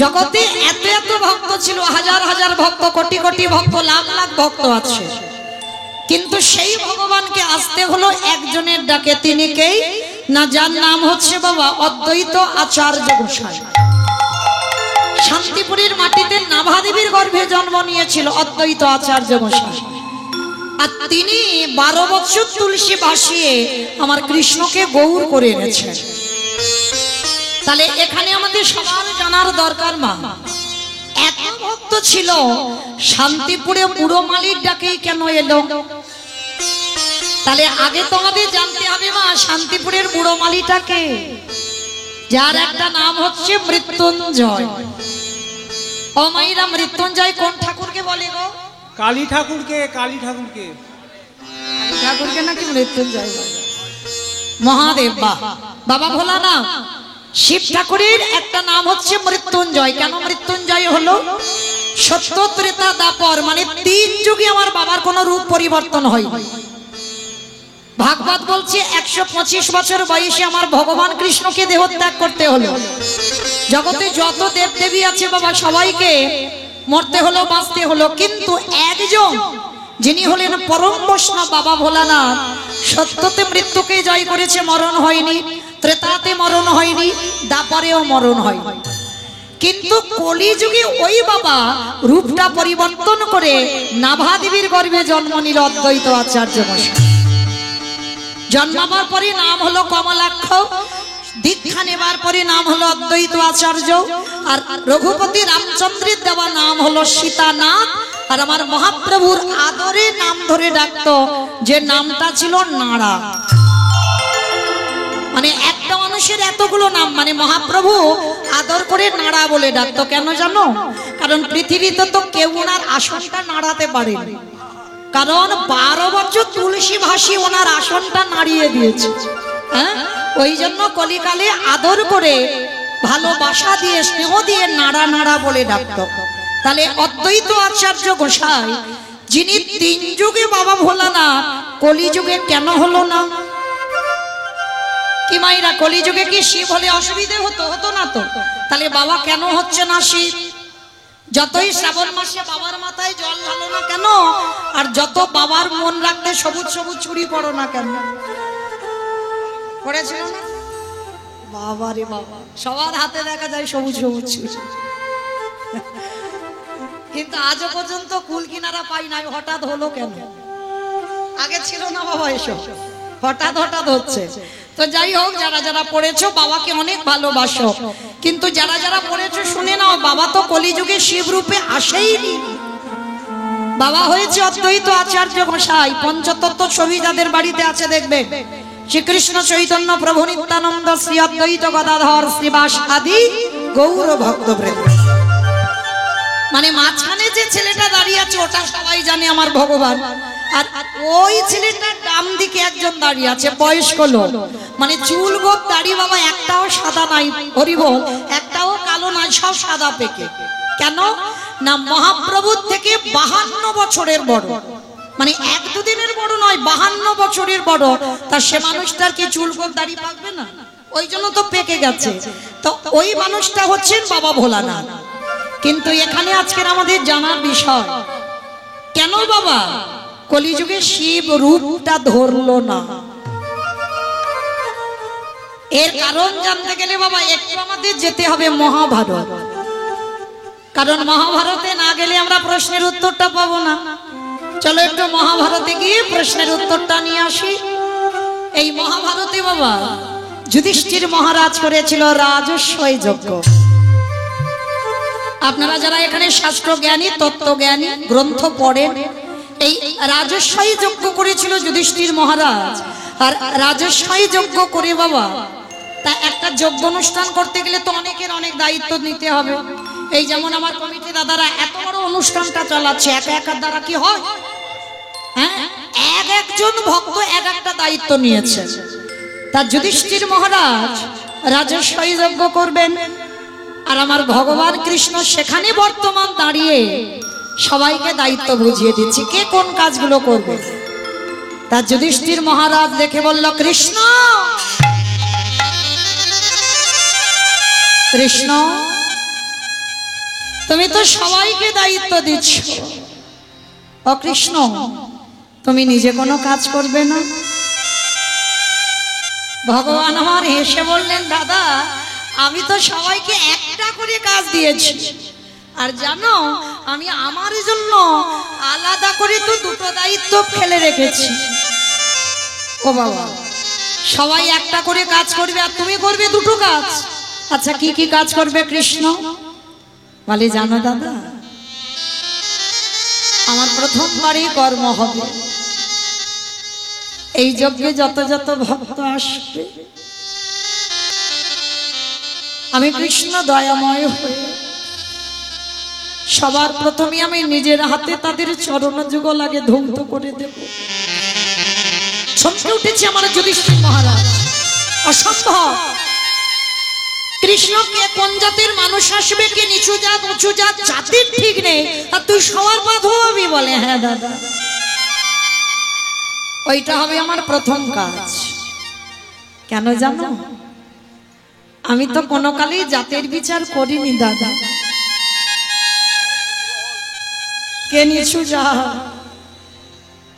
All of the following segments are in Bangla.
জগতে এত এত ভক্ত ছিল, হাজার হাজার ভক্ত, কোটি কোটি ভক্ত, লাখ লাখ ভক্ত আছে, কিন্তু সেই ভগবানকে আসতে হলো একজনের ডাকে। তিনি কে না, যার নাম হচ্ছে বাবা অদ্বৈত আচার্য গোসাই। শান্তিপুরের মাটিতে নাভাদেবীর গর্ভে জন্ম নিয়েছিল অদ্বৈত আচার্য গোসাই। আর তিনি 12 বছর তুলসী ভাসিয়ে আমার কৃষ্ণকে গৌর করে এনেছেন। তাহলে এখানে আমাদের সবার জানার দরকার, মা এত ভক্ত ছিল, শান্তিপুরে বুড়ো মালির ডাকেই কেন এলো? তাহলে আগে তো আমাদের জানতে হবে মা, শান্তিপুরের বুড়ো মালিটাকে, যার একটা নাম হচ্ছে মৃত্যুঞ্জয়। ও মাইরা, মৃত্যুঞ্জয় কোন ঠাকুরকে বলে গো? কালী ঠাকুরকে। কালী ঠাকুরকে, ঠাকুরকে নাকি মৃত্যুঞ্জয় বলে? মহাদেব বাবা ভোলানাথ শিব ঠাকুরের একটা নাম হচ্ছে মৃত্যুঞ্জয়। কেন মৃত্যুঞ্জয় হলো? সত্য ত্রেতা দাপর, মানে 3 যুগে আমার বাবার কোনো রূপ পরিবর্তন হয়। ভাগবত বলছে 125 বছর বয়সে আমার ভগবান কৃষ্ণকে দেহত্যাগ করতে হলো। জগতে যত দেব দেবী আছে বাবা, সবাইকে মরতে হলো, বাঁচতে হলো, কিন্তু একজন যিনি হলেন পরম বৈষ্ণব বাবা ভোলানাথ, সত্যতে মৃত্যুকে জয় করেছে, মরণ হয়নি, ত্রেতাতে মরণ হয়নি, দাপরেও মরণ হয়নি। কিন্তু কলিযুগে ওই বাবা রূপটা পরিবর্তন করে নাভাদেবীর গর্ভে জন্ম নিল অদ্বৈত আচার্য গোসাই। জন্মাবার পরে নাম হলো কমলাক্ষ, দীক্ষা নেবার পরে নাম হলো অদ্বৈত আচার্য, আর রঘুপতি রামচন্দ্রের দেওয়া নাম হলো সীতানাথ। আর আমার মহাপ্রভুর আদরে নাম ধরে ডাকতো, যে নামটা ছিল নাড়া। মানে একটা মানুষের এতগুলো নাম, মানে মহাপ্রভু আদর করে নাড়া বলে ডাকতো। কেন জানো? কারণ পৃথিবীতে তো কেউ ওনার আসনটা নাড়াতে পারেনি, কারণ 12 বছর তুলসী ভাসি ওনার আসনটা নাড়িয়ে দিয়েছে। হ্যাঁ, ওই জন্য কলিকালে আদর করে, ভালোবাসা দিয়ে, স্নেহ দিয়ে নাড়া নাড়া বলে ডাকতো। তাহলে অদ্বৈত আচার্য গোসাই, যিনি 3 যুগে বাবা ভোলানাথ, কলিযুগে কেন হলো না? কি মাইরা, কলিযুগে কি শিব হলে অসুবিধে হতো? হতো না তো। তাহলে বাবা কেন হচ্ছে না শিব? যতই শ্রাবণ মাসে বাবার মাথায় জল ঢালো না কেন, আর যত বাবার মন রাখতে সবুজ সবুজ ছুরি পড়ো না কেন, পড়েছিল না? বাবা রে বাবা, সবার হাতে দেখা যায় সবুজ সবুজ ছুরি, কিন্তু আজও পর্যন্ত কুল কিনারা পাই নাই। হঠাৎ হলো কেন? আগে ছিল না বাবা এসব, হঠাৎ হঠাৎ হচ্ছে। তো যাই হোক, যারা যারা পড়েছো বাবাকে অনেক ভালোবাসো, কিন্তু যারা যারা পড়েছো শুনে নাও, বাবা তো কলিযুগে শিব রূপে আসেইনি। বাবা হয়েছে অদ্বৈত আচার্য গোসাই। পঞ্চতত্ত্ব ছবি যাদের বাড়িতে আছে দেখবে, শ্রীকৃষ্ণ চৈতন্য প্রভু নিত্যানন্দ শ্রী অদ্বৈত গদাধর শ্রীবাস আদি গৌর ভক্তবৃন্দ। মানে মাঝখানে যে ছেলেটা দাঁড়িয়ে আছে ওটা সবাই জানে আমার ভগবান, আর ওই ছেলেটার ডান দিকে একজন দাঁড়িয়ে আছে বয়স্ক লোক, মানে চুল গোপ দাড়ি বাবা একটাও সাদা নাই, হরিবল, একটাও কালো নাই, সব সাদা পেকে। কেন না, মহাপ্রভুর থেকে 52 বছরের বড়, মানে 1-2 দিনের বড় নয়, 52 বছরের বড়। তা সে মানুষটার কি চুল গোপ দাড়ি পাকবে না? ওই জন্য তো পেকে গেছে। তো ওই মানুষটা হচ্ছেন বাবা ভোলানাথ। কিন্তু এখানে আজকের আমাদের জানার বিষয়, কেন বাবা কলিযুগে শিব রূপটা ধরলো না? এর কারণ জানতে গেলে বাবা একটু আমাদের যেতে হবে মহাভারত, কারণ মহাভারতে না গেলে আমরা প্রশ্নের উত্তরটা পাবো না। চলো একটু মহাভারতে গিয়ে প্রশ্নের উত্তরটা নিয়ে আসি। এই মহাভারতে বাবা যুধিষ্ঠির মহারাজ করেছিল রাজস্বই যজ্ঞ। আপনারা যারা এখানে শাস্ত্র জ্ঞানী, তত্ত্ব জ্ঞানী, গ্রন্থ পড়েন, এই রাজস্বই যজ্ঞ করেছিল যুধিষ্ঠির মহারাজ। আর রাজস্বই যজ্ঞ করে বাবা, তা একটা যজ্ঞ অনুষ্ঠান করতে গেলে তো অনেকের অনেক দায়িত্ব নিতে হবে। এই যেমন আমার কমিটি দাদারা এত বড় অনুষ্ঠানটা চালাচ্ছে, একা একার দ্বারা কি হয়? হ্যাঁ, এক একজন ভক্ত এক একটা দায়িত্ব নিয়েছে। তা যুধিষ্ঠির মহারাজ রাজস্বই যজ্ঞ করবেন, আর আমার ভগবান কৃষ্ণ সেখানে বর্তমান দাঁড়িয়ে সবাইকে দায়িত্ব বুঝিয়ে দিচ্ছে কে কোন কাজগুলো করবে। তা যুধিষ্ঠির মহারাজ দেখে বলল, কৃষ্ণ কৃষ্ণ তুমি তো সবাইকে দায়িত্ব দিচ্ছ। ও কৃষ্ণ, তুমি নিজে কোনো কাজ করবে না? ভগবান আমার হেসে বললেন, দাদা আমি তো সবাইকে একটা করে কাজ দিয়েছি, আর জানো আমি আমার জন্য আলাদা করে তো দুটো দায়িত্ব ফেলে রেখেছি। ও বাবা, সবাই একটা করে কাজ করবে আর তুমি করবে দুটো কাজ। আচ্ছা কি কি কাজ করবে কৃষ্ণ? বলে, জানো দাদা, আমার প্রথমবারই কর্ম হবে। এই যজ্ঞে যত যত ভক্ত আসবে, আমি কৃষ্ণ দয়াময় হয়ে সবার প্রথমে আমি নিজের হাতে তাদের চরণ যুগল আগে ধ্বংস করে দেব। চমকে উঠেছে আমার যুধিষ্ঠির মহারাজ, অসম্ভব। কৃষ্ণকে কোন জাতির মানুষ আসবে, কে নিচু জাত উঁচু জাত, জাতির ঠিক নেই, আর তুই সবার পা ধোয়াবি? বলে, হ্যাঁ দাদা, ওইটা হবে আমার প্রথম কাজ। কেন জানো? আমি তো কোনো কালেই জাতের বিচার করিনি দাদা। কে নিচু যা,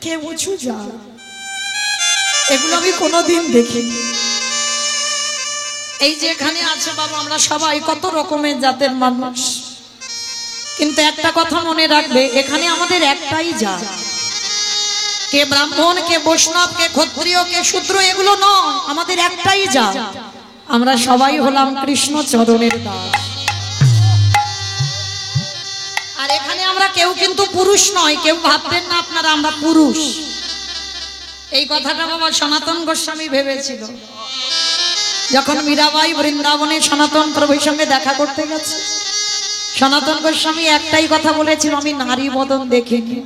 কে উঁচু যা, এগুলো আমি কোনোদিন দেখিনি। এই যে এখানে আছে বাবা, আমরা সবাই কত রকমের জাতের মানুষ, কিন্তু একটা কথা মনে রাখবে, এখানে আমাদের একটাই জাত। কে ব্রাহ্মণ, কে বৈষ্ণব, কে ক্ষত্রিয়, কে শূদ্র, এগুলো নয়, আমাদের একটাই জাত। আমরা সবাই হলাম কৃষ্ণ চরণের দাস। আর এখানে আমরা কেউ কিন্তু পুরুষ নয়, কেউ ভাববেন না আপনারা আমরা পুরুষ। এই কথাটা বাবা সনাতন গোস্বামী ভেবেছিল যখন মীরাবাই বৃন্দাবনে সনাতন প্রভুর সঙ্গে দেখা করতে গেছে। সনাতন গোস্বামী একটাই কথা বলেছিল, আমি নারী বদন দেখিনি।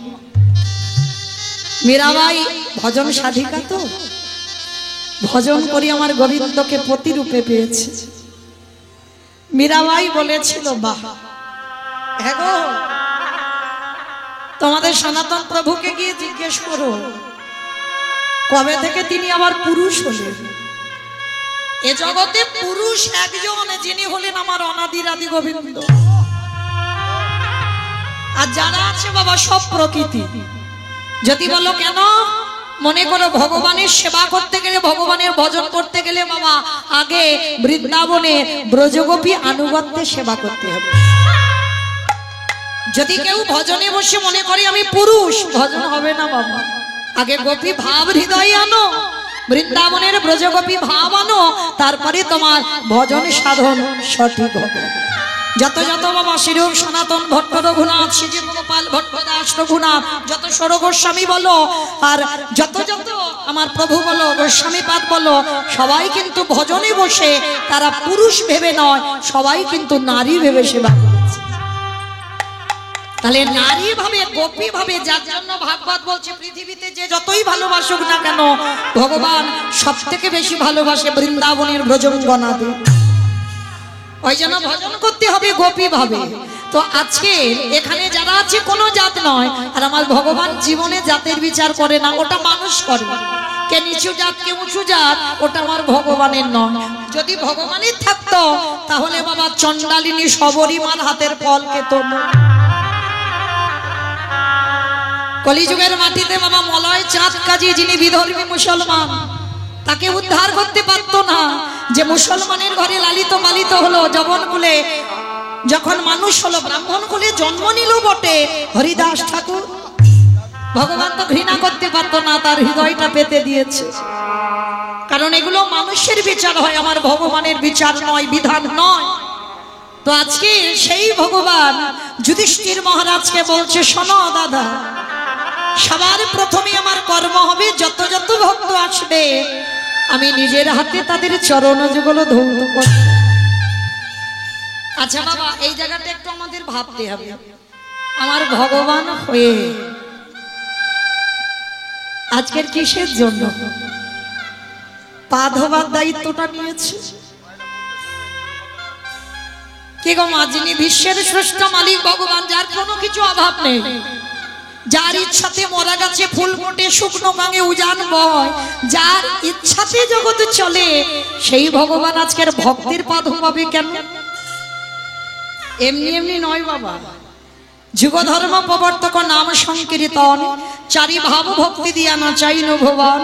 মীরাবাই ভজন সাধিকা, তো ভজন করি আমার গোবিন্দকে প্রতিরূপে পেয়েছে। মীরাবাই বলেছিল, বাহ, হ্যাঁ গো, তোমাদের সনাতন প্রভুকে গিয়ে জিজ্ঞেস করো কবে থেকে তিনি আবার পুরুষ হলেন। এ জগতে পুরুষ একজন, যিনি হলেন আমার অনাদির আদি গোবিন্দ। আর যারা আছে বাবা সব প্রকৃতি। যদি বলো কেন, মনে করো ভগবানের সেবা করতে গেলে, ভগবানের ভজন করতে গেলে বাবা আগে বৃন্দাবনে ব্রজগোপী আনুগত্যে সেবা করতে হবে। যদি কেউ ভজনে বসে মনে করে আমি পুরুষ, ভজন হবে না বাবা। আগে গোপী ভাব হৃদয়ে আনো, বৃন্দাবনের ব্রজগোপী ভাব আনো, তারপরে তোমার ভজন সাধন সঠিক হবে। যত যত বাবা শ্রীরূপ সনাতন ভট্ট রঘুনাথ, শ্রী গোপাল ভট্ট দাস রঘুনাথ, যত ষড় গোস্বামী বলো, আর যত যত আমার প্রভু বলো, গোস্বামীপাদ বলো, সবাই কিন্তু ভজনে বসে তারা পুরুষ ভেবে নয়, সবাই কিন্তু নারী ভেবে সেবা করেছে। তাহলে নারী ভাবে, গোপী ভাবে, যার জন্য ভাগবত বলছে পৃথিবীতে যে যতই ভালোবাসুক না কেন, ভগবান সব থেকে বেশি ভালোবাসে বৃন্দাবনের ব্রজঙ্গনাদের। ওই জন্য ভজন করতে হবে গোপী ভাবে। তো আজকে এখানে যারা আছে কোনো জাত নয়, আর আমার ভগবান জীবনে জাতের বিচার করে না, ওটা মানুষ করে। কে নিচু জাত, কে উঁচু জাত, ওটা আমার ভগবানের নয়। যদি ভগবানের থাকতো তাহলে বাবা চণ্ডালিনী সবরীমার হাতের ফল খেত না। কলিযুগের মাটিতে বাবা মলয় চাঁদ কাজী, যিনি বিধর্মী মুসলমান, তাকে উদ্ধার করতে পারতো না। যে মুসলমানের ঘরে লালিত পালিত হলো, যবন কুলে যখন মানুষ হলো, ব্রাহ্মণ কুলে জন্ম নিল বটে, হরিদাস ঠাকুর, ভগবান তো ঘৃণা করতে পারতো না, তার হৃদয়টা পেতে দিয়েছে। কারণ এগুলো মানুষের বিচার হয়, আমার ভগবানের বিচার নয়, বিধান নয়। তো আজকে সেই ভগবান যুধিষ্ঠির মহারাজকে বলছে, শোনো দাদা, সবার প্রথমে আমার কর্ম হবে, যত যত ভক্ত আসবে আমি নিজের হাতে তাদের চরণ যুগল ধৌত করব। আচ্ছা বাবা, এই জায়গাটা একটু আমাদের ভাবতে হবে। আমার ভগবান হয়ে আজকের কিসের জন্য পা ধোবার দায়িত্বটা নিয়েছে? কি গো মা, যিনি বিশ্বের স্রষ্টা মালিক ভগবান, যার কোনো কিছু অভাব নেই, যার ইচ্ছাতে মরা গাছে ফুল ফোটে, শুকনো গাঙে উজান বয়, যার ইচ্ছাতে জগৎ চলে, সেই ভগবান আজকের ভক্তের পা ধোবাবে কেন? এমনি এমনি নয় বাবা। যুগ ধর্ম প্রবর্তক নাম সংকীর্তন, চারি ভাব ভক্তি দিয়া না চাইন ভুবন।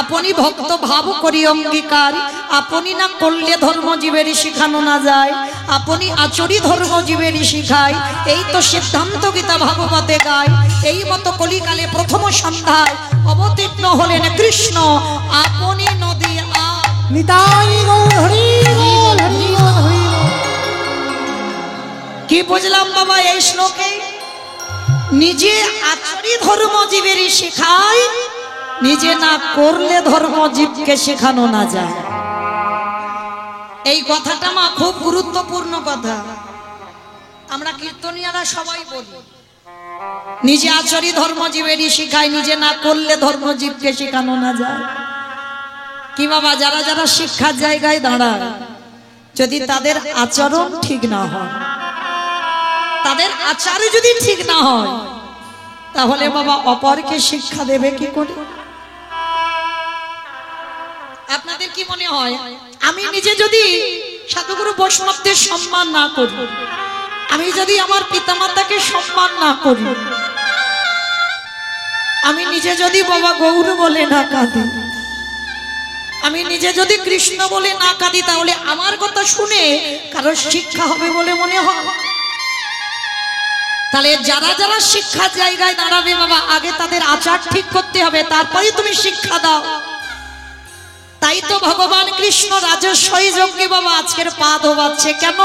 আপনি ভক্ত ভাব করি অঙ্গীকার, আপনি না করলে ধর্ম জীবের শিখানো না যায়, আপনি আচরি ধর্ম জীবের শিখায়। এই তো সিদ্ধান্ত গীতা ভাগবতে গায়। এই মতো কলিকালে প্রথম সন্ধ্যায় অবতীর্ণ হলেন কৃষ্ণ, আপনি নদী নিতাই গৌর হরি বল, হরি বল, হরি বল। কি বুঝলাম বাবা এই শ্লোকে? নিজে আচরি ধর্ম জীবের শেখায়, নিজে না করলে ধর্ম জীবকে শেখানো না যায়। এই কথাটা মা খুব গুরুত্বপূর্ণ কথা। আমরা কীর্তনিয়ারা সবাই বলি নিজে আচরি ধর্ম জীবের শেখায়, নিজে না করলে ধর্ম জীবকে শেখানো না যায়। কি বাবা, যারা যারা শিক্ষার জায়গায় দাঁড়ায়, যদি তাদের আচরণ ঠিক না হয়, তাদের আচার যদি ঠিক না হয়, তাহলে বাবা অপরকে শিক্ষা দেবে কি করে? আপনাদের কি মনে হয়, আমি নিজে যদি সাধুগুরু বৈষ্ণবদের সম্মান না করি, আমি যদি আমার পিতামাতাকে সম্মান না করি, আমি নিজে যদি বাবা গৌর বলে না কাঁদি, আমি নিজে যদি কৃষ্ণ বলে না কাঁদি, তাহলে আমার কথা শুনে কারোর শিক্ষা হবে বলে মনে হয়? তাহলে যারা যারা শিক্ষার জায়গায় দাঁড়াবে বাবা, আগে তাদের আচার ঠিক করতে হবে, তারপরে তুমি শিক্ষা দাও। তাই তো ভগবান কৃষ্ণ রাজস্বই যজ্ঞে বাবা আজকের পা ধোবাচ্ছে। কেন?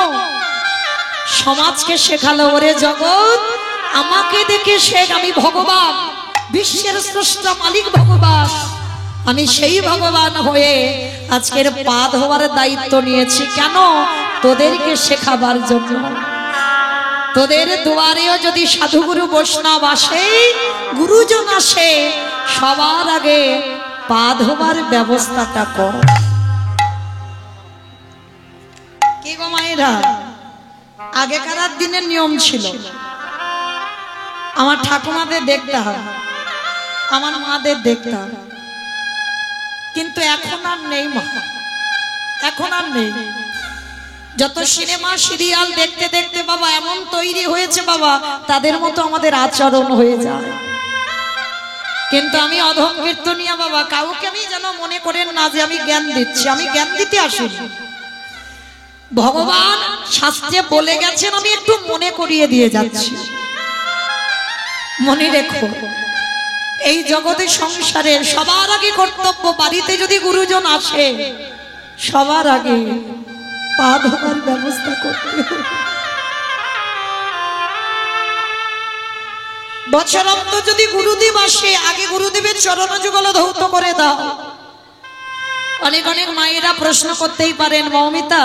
সমাজকে শেখালো, ওরে জগৎ আমাকে দেখে শেখ, আমি ভগবান, বিশ্বের স্রষ্টা মালিক ভগবান, আমি সেই ভগবান হয়ে আজকের পা ধোবার দায়িত্ব নিয়েছি। কেন? তোদেরকে শেখাবার জন্য। তোদের দুয়ারেও যদি সাধুগুরু বৈষ্ণব আসে, গুরুজন আসে, সবার আগে পা ধোবার ব্যবস্থাটা কর। কি গো মায়েরা, আগেকার দিনের নিয়ম ছিল, আমার ঠাকুমাদের দেখতাম, আমার মাদের দেখতাম, কিন্তু এখন আর নেই মা, এখন আর নেই। যত সিনেমা সিরিয়াল দেখতে দেখতে বাবা এমন তৈরি হয়েছে বাবা, তাদের মতো আমাদের আচরণ হয়ে যায়। কিন্তু আমি অধম কীর্তনিয়া বাবা, কাউকে আমি যেন মনে করেন না যে আমি জ্ঞান দিচ্ছি, আমি জ্ঞান দিতে আসিনি। ভগবান শাস্ত্রে বলে গেছেন, আমি একটু মনে করিয়ে দিয়ে যাচ্ছি। মনে রেখো, এই জগতের সংসারের সবার আগে কর্তব্য, বাড়িতে যদি গুরুজন আসে সবার আগে পা ধোবার ব্যবস্থা করতে হবে। বছরান্ত যদি গুরুদেব আসে, আগে গুরুদেবের চরণ যুগল ধৌত করে দাও। অনেক অনেক মায়েরা প্রশ্ন করতেই পারেন, মৌমিতা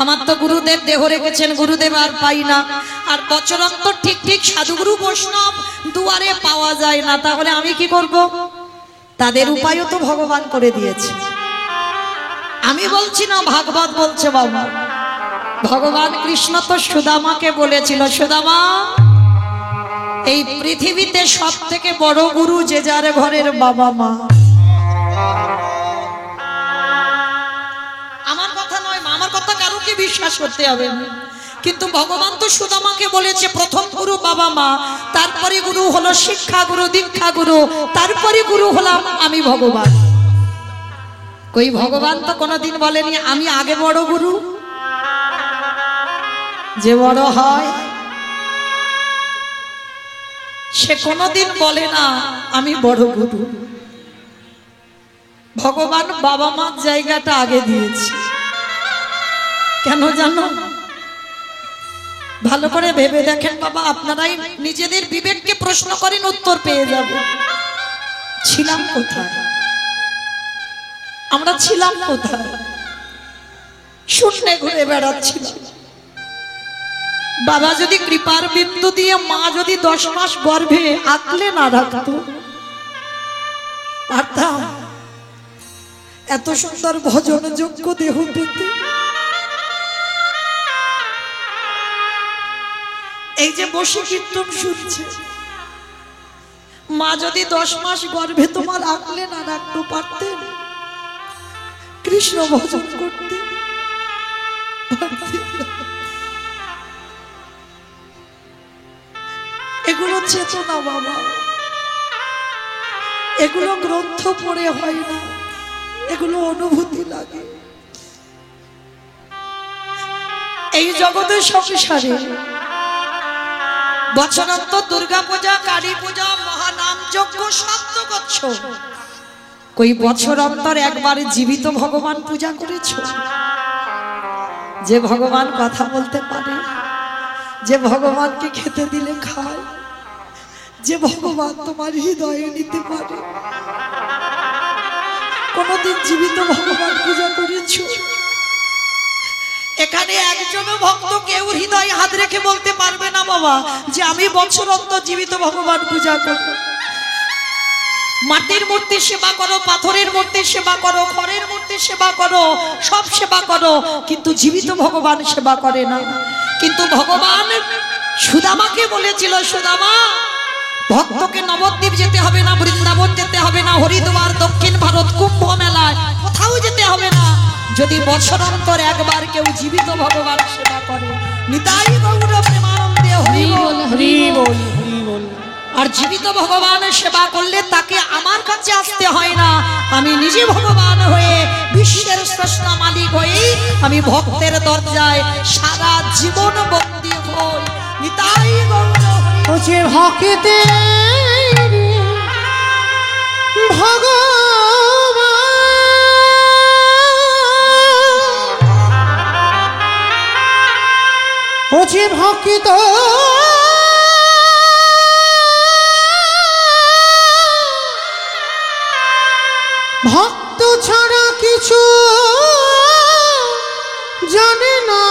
আমার তো গুরুদেব দেহ রেখেছেন, গুরুদেব আর পাই না, আর বছরান্ত ঠিক ঠিক সাধুগুরু বৈষ্ণব দুয়ারে পাওয়া যায় না, তাহলে আমি কি করব? তাদের উপায়ও তো ভগবান করে দিয়েছে। আমি বলছি না, ভাগবত বলছে বাবা। ভগবান কৃষ্ণ তো সুদামাকে বলেছিল, সুদামা এই পৃথিবীতে সব থেকে বড় গুরু যে যার ঘরের বাবা মা। আমার কথা নয় মা, আমার কথা কারোকে বিশ্বাস করতে হবে না, কিন্তু ভগবান তো সুদামাকে বলেছে প্রথম গুরু বাবা মা, তারপরে গুরু হলো শিক্ষা গুরু, দীক্ষা গুরু, তারপরে গুরু হলাম আমি ভগবান। কই ভগবান তো কোনোদিন বলেনি আমি আগে বড় গুরু। যে বড় হয় সে কোনোদিন বলে না আমি বড় গুরু। ভগবান বাবা মার জায়গাটা আগে দিয়েছে। কেন জানো? ভালো করে ভেবে দেখেন বাবা, আপনারাই নিজেদের বিবেককে প্রশ্ন করেন, উত্তর পেয়ে যাবে। ছিলাম কোথায়? আমরা ছিলাম কোথায়? শূন্যে ঘুরে বেড়াচ্ছিলাম। বাবা যদি কৃপার বিন্দু দিয়ে মা যদি 10 মাস গর্ভে আঁকলে না রাখতো, পারতাম এত সুন্দর ভজন যোগ্য দেহ পেতে? এই যে বসে কীর্তন শুনছে, মা যদি 10 মাস গর্ভে তোমার আঁকলে না রাখতো, পারতেন কৃষ্ণ ভজন করতে? এগুলো চেতনা বাবা, এগুলো গ্রন্থ পড়ে হয় না, এগুলো অনুভূতি লাগে। এই জগতের সংসারে বছরান্তর দুর্গা পূজা, কালী পূজা, মহানাম যজ্ঞ সব তো করছো, কই বছর অন্তর একবারে জীবিত ভগবান পূজা করেছো? যে ভগবান কথা বলতে পারে, যে ভগবানকে খেতে দিলে খায়, যে ভগবান তোমার হৃদয়ে নিতে পারে, কোনদিন জীবিত ভগবান পূজা করেছো? এখানে একজনও ভক্ত কেউ হৃদয়ে হাত রেখে বলতে পারবে না বাবা যে আমি বছর অন্তর জীবিত ভগবান পূজা করব। মাটির মূর্তি সেবা করো, পাথরের মূর্তি সেবা করো, খড়ের মূর্তি সেবা করো, সব সেবা করো, কিন্তু জীবিত ভগবান সেবা করে না। কিন্তু ভগবান সুদামাকে বলেছিল, সুদামা ভক্তকে নবদ্বীপ যেতে হবে না, বৃন্দাবন যেতে হবে না, হরিদ্বার, দক্ষিণ ভারত, কুম্ভ মেলায় কোথাও যেতে হবে না, যদি বছর অন্তর একবার কেউ জীবিত ভগবান সেবা করে। নিতাই গৌর প্রেমানন্দে হরি বল, হরি বল, হরি বল। আর জীবিত ভগবান সেবা করলে তাকে আমার কাছে আসতে হয় না, আমি নিজে ভগবান হয়ে বিশ্বের স্রষ্টা মালিক হয়ে আমি ভক্তের দরজায় সারা জীবন বন্দী হই। নিতাই গৌর যে ভক্তে ভগবান, ও যে ভক্ত ভক্ত ছাড়া কিছু জানে না,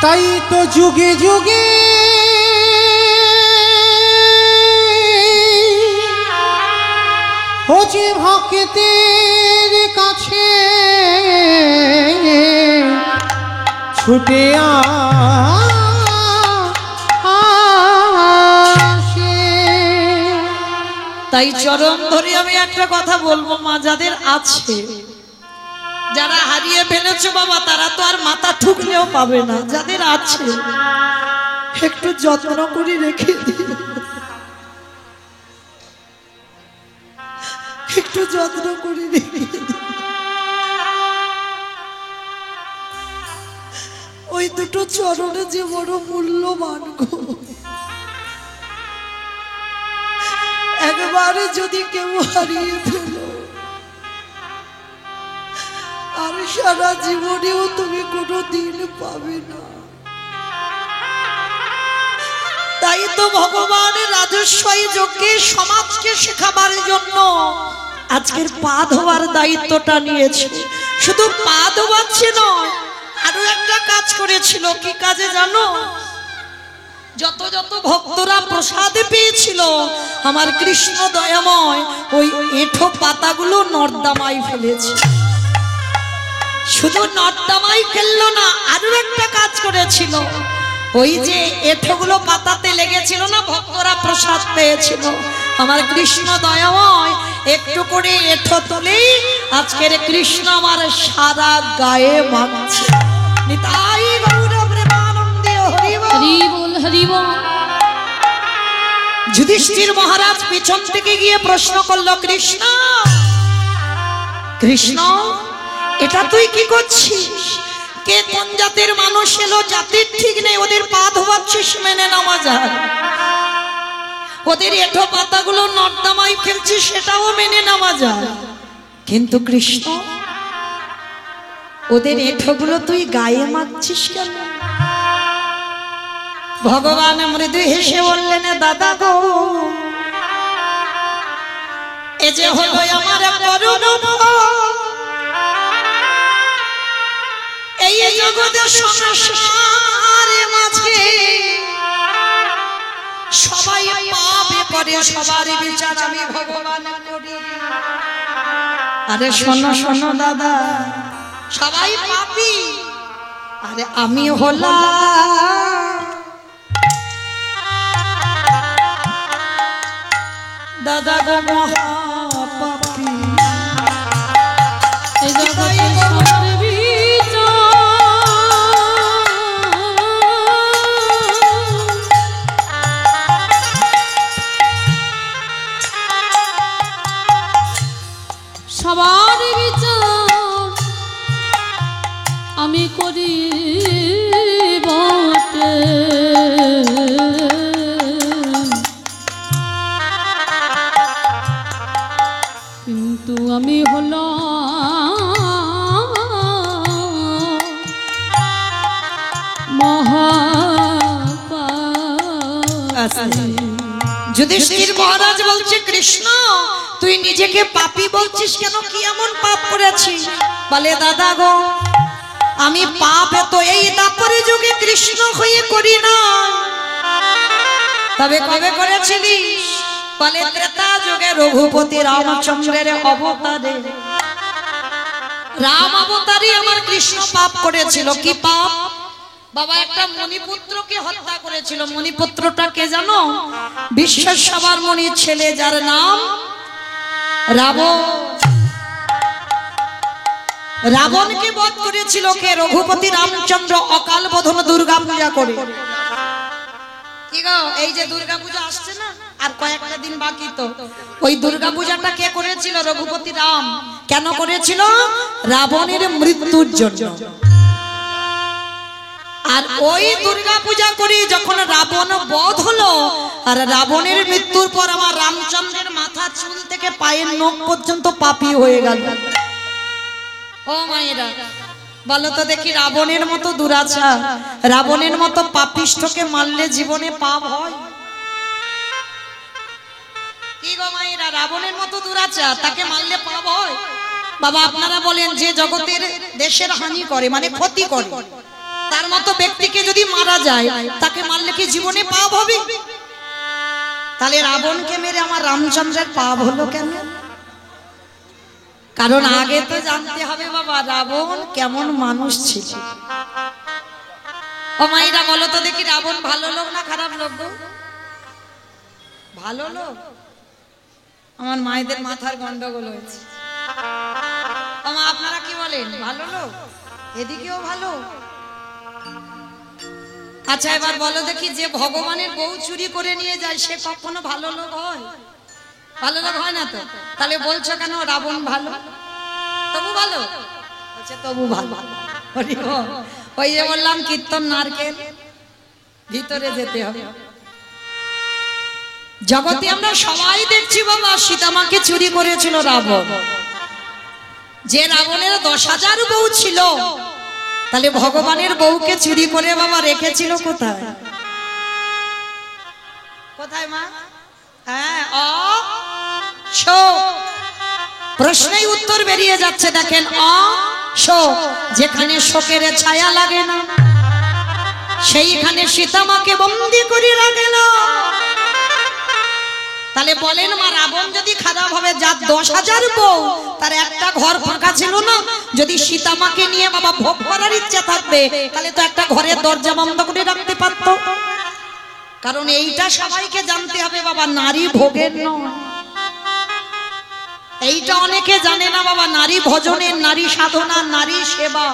তাই তো যুগে যুগে ও যে ভক্তের কাছে ছুটে আসে। তাই চরণ ধরে আমি একটা কথা বলবো, মা যাদের আছে, যারা হারিয়ে ফেলেছো বাবা, তারা তো আর মাথা ঠুকলেও পাবে না। যাদের আছে একটু যত্ন করে রেখে দিও, একটু যত্ন করে রেখে দিও। ওই দুটো চরণে যে বড় মূল্যবান গো, একবারে যদি কেউ হারিয়ে ফেলো আর সারা জীবনেও তুমি কোনো দিন পাবে না। তাই তো ভগবান রাজস্বই যজ্ঞে সমাজকে শেখাবার জন্য আজকের পা ধোয়ার দায়িত্বটা নিয়েছে। শুধু পা ধোয়াচ্ছে নয়, আরো একটা কাজ করেছিল। কি কাজে জানো? যত যত ভক্তরা প্রসাদ পেয়েছিল আমার কৃষ্ণ দয়াময় ওই এঁঠো পাতাগুলো নর্দমায় ফেলেছে। শুধু নর্দমাই ফেললো না, আরো একটা কাজ করেছিল। ওই যে এঁঠোগুলো পাতাতে লেগেছিল না, ভক্তরা প্রসাদ পেয়েছিল, আমার কৃষ্ণ দয়াময় একটু করে এঁঠো তুলেই আজকের কৃষ্ণ আমার সারা গায়ে মাখছে। নিতাই গৌর প্রেমানন্দে হরি বল, হরি বল, হরি বল। যুধিষ্ঠির মহারাজ পিছন থেকে গিয়ে প্রশ্ন করলো, কৃষ্ণ কৃষ্ণ এটা তুই কি করছিস? কে কোন জাতের মানুষ এলো, জাতির ঠিক নেই, ওদের পা ধোয়াচ্ছিস, মেনে নেওয়া যায়। ওদের এঁঠো পাতাগুলো নর্দমায় ফেলছিস, সেটাও মেনে নেওয়া যায়। কিন্তু কৃষ্ণ ওদের এঁঠোগুলো তুই গায়ে মাখছিস কেন? ভগবান মৃদু হেসে বললেন, দাদা গো, এ যে হলো আমার করুণ এই জগতের সংসারের মাঝে সবাই পাপে করে, সবার বিচার আমি ভগবান করি। আরে শোনো শোনো দাদা, সবাই পাপী, আরে আমি হলাম দাদা গো মহাপাপী। এই জগতের আমি করি বটে, কিন্তু আমি হলো মহাপাপী। যুধিষ্ঠির মহারাজ বলছে, কৃষ্ণ তুই নিজেকে পাপী বলছিস কেন? কি এমন পাপ করেছিস? বলে, দাদা গো, আমি পাপ তো এই দাপরে যুগে কৃষ্ণ হয়ে করি না, তবে কবে করেছিলিস? বলে, ত্রেতা যুগে রঘুপতি রামচন্দ্রের অবতারে, রাম অবতারে আমার কৃষ্ণ পাপ করেছিল। কি পাপ? বাবা একটা মণিপুত্রকে হত্যা করেছিল। মণিপুত্রটা কে জানো? বিশ্বসভার মণির ছেলে, যার নাম রাবণ। রাবণকে বধ করেছিল কে? রঘুপতি রামচন্দ্র অকাল বোধন দুর্গা পূজা করে। কি গো, এই যে দুর্গা পূজা আসছে না, আর কয়েকটা দিন বাকি, তো ওই দুর্গা পূজাটা কে করেছিল? রঘুপতি রাম। কেন করেছিল? রাবণের মৃত্যুর জন্য। আর ওই দুর্গা পূজা করে যখন রাবণ বধ হলো, আর রাবণের মৃত্যুর পর আমার রামচন্দ্রের মাথা চুল থেকে পায়ের নখ পর্যন্ত পাপী হয়ে গেল। ও মায়েরা, বলো তো দেখি, রাবণের মতো দুরাচার, রাবণের মতো পাপিষ্ঠকে মারলে জীবনে পাপ হয়? কি গো মায়েরা, রাবণের মতো দুরাচার, তাকে মারলে পাপ হয়? বাবা আপনারা বলেন, যে জগতের দেশের হানি করে, মানে ক্ষতি করে, তার মতো ব্যক্তিকে যদি মারা যায়, তাকে মারলে কি জীবনে পাপ হবে? তাহলে রাবণকে মেরে আমার রামচন্দ্রের পাপ হলো কেন? কারণ আগে তো জানতে হবে বাবা, রাবণ কেমন মানুষ ছিল। ও মাইরা বলো তো দেখি, রাবণ ভালো লোক না খারাপ লোক গো? ভালো লোক। আমার মায়েদের মাথার গন্ডগোল হয়েছে। আপনারা কি বলেন, ভালো লোক? এদিকেও ভালো। আচ্ছা এবার বলো দেখি, যে ভগবানের বউ চুরি করে নিয়ে যায়, সে কখনো ভালো লোক হয়? ভালো লোক হয় না তো। তাহলে বলছো কেন রাবণ ভালো? তবু ভালো বলছে, তবু ভালো। ওই যে বললাম, কীর্তন নারকেল, ভিতরে যেতে হবে। জগতে আমরা সবাই দেখছি বাবা, সীতামাকে চুরি করেছিল রাবণ। যে রাবণের 10,000 বউ ছিল, তাহলে ভগবানের বউকে চুরি করে বাবা রেখেছিল কোথায়? কোথায় মা? হ্যাঁ, প্রশ্নেই উত্তর বেরিয়ে যাচ্ছে। দেখেন, যেখানে শোকের ছায়া লাগে না, সেইখানে সীতামাকে বন্দী করে রাখেন। তাহলে বলেন মা, রাবণ যদি খারাপ হবে, যার 10,000 বউ, তার একটা ঘর ফাঁকা ছিল না? যদি সীতামাকে নিয়ে বাবা ভোগ করার ইচ্ছা থাকবে, তাহলে তো একটা ঘরের দরজা বন্ধ করে রাখতে পারত। কারণ এইটা সবাইকে জানতে হবে বাবা, নারী ভোগের নয়। এইটা অনেকে জানে না বাবা, নারী ভজনের, নারী সাধনা, নারী সেবা,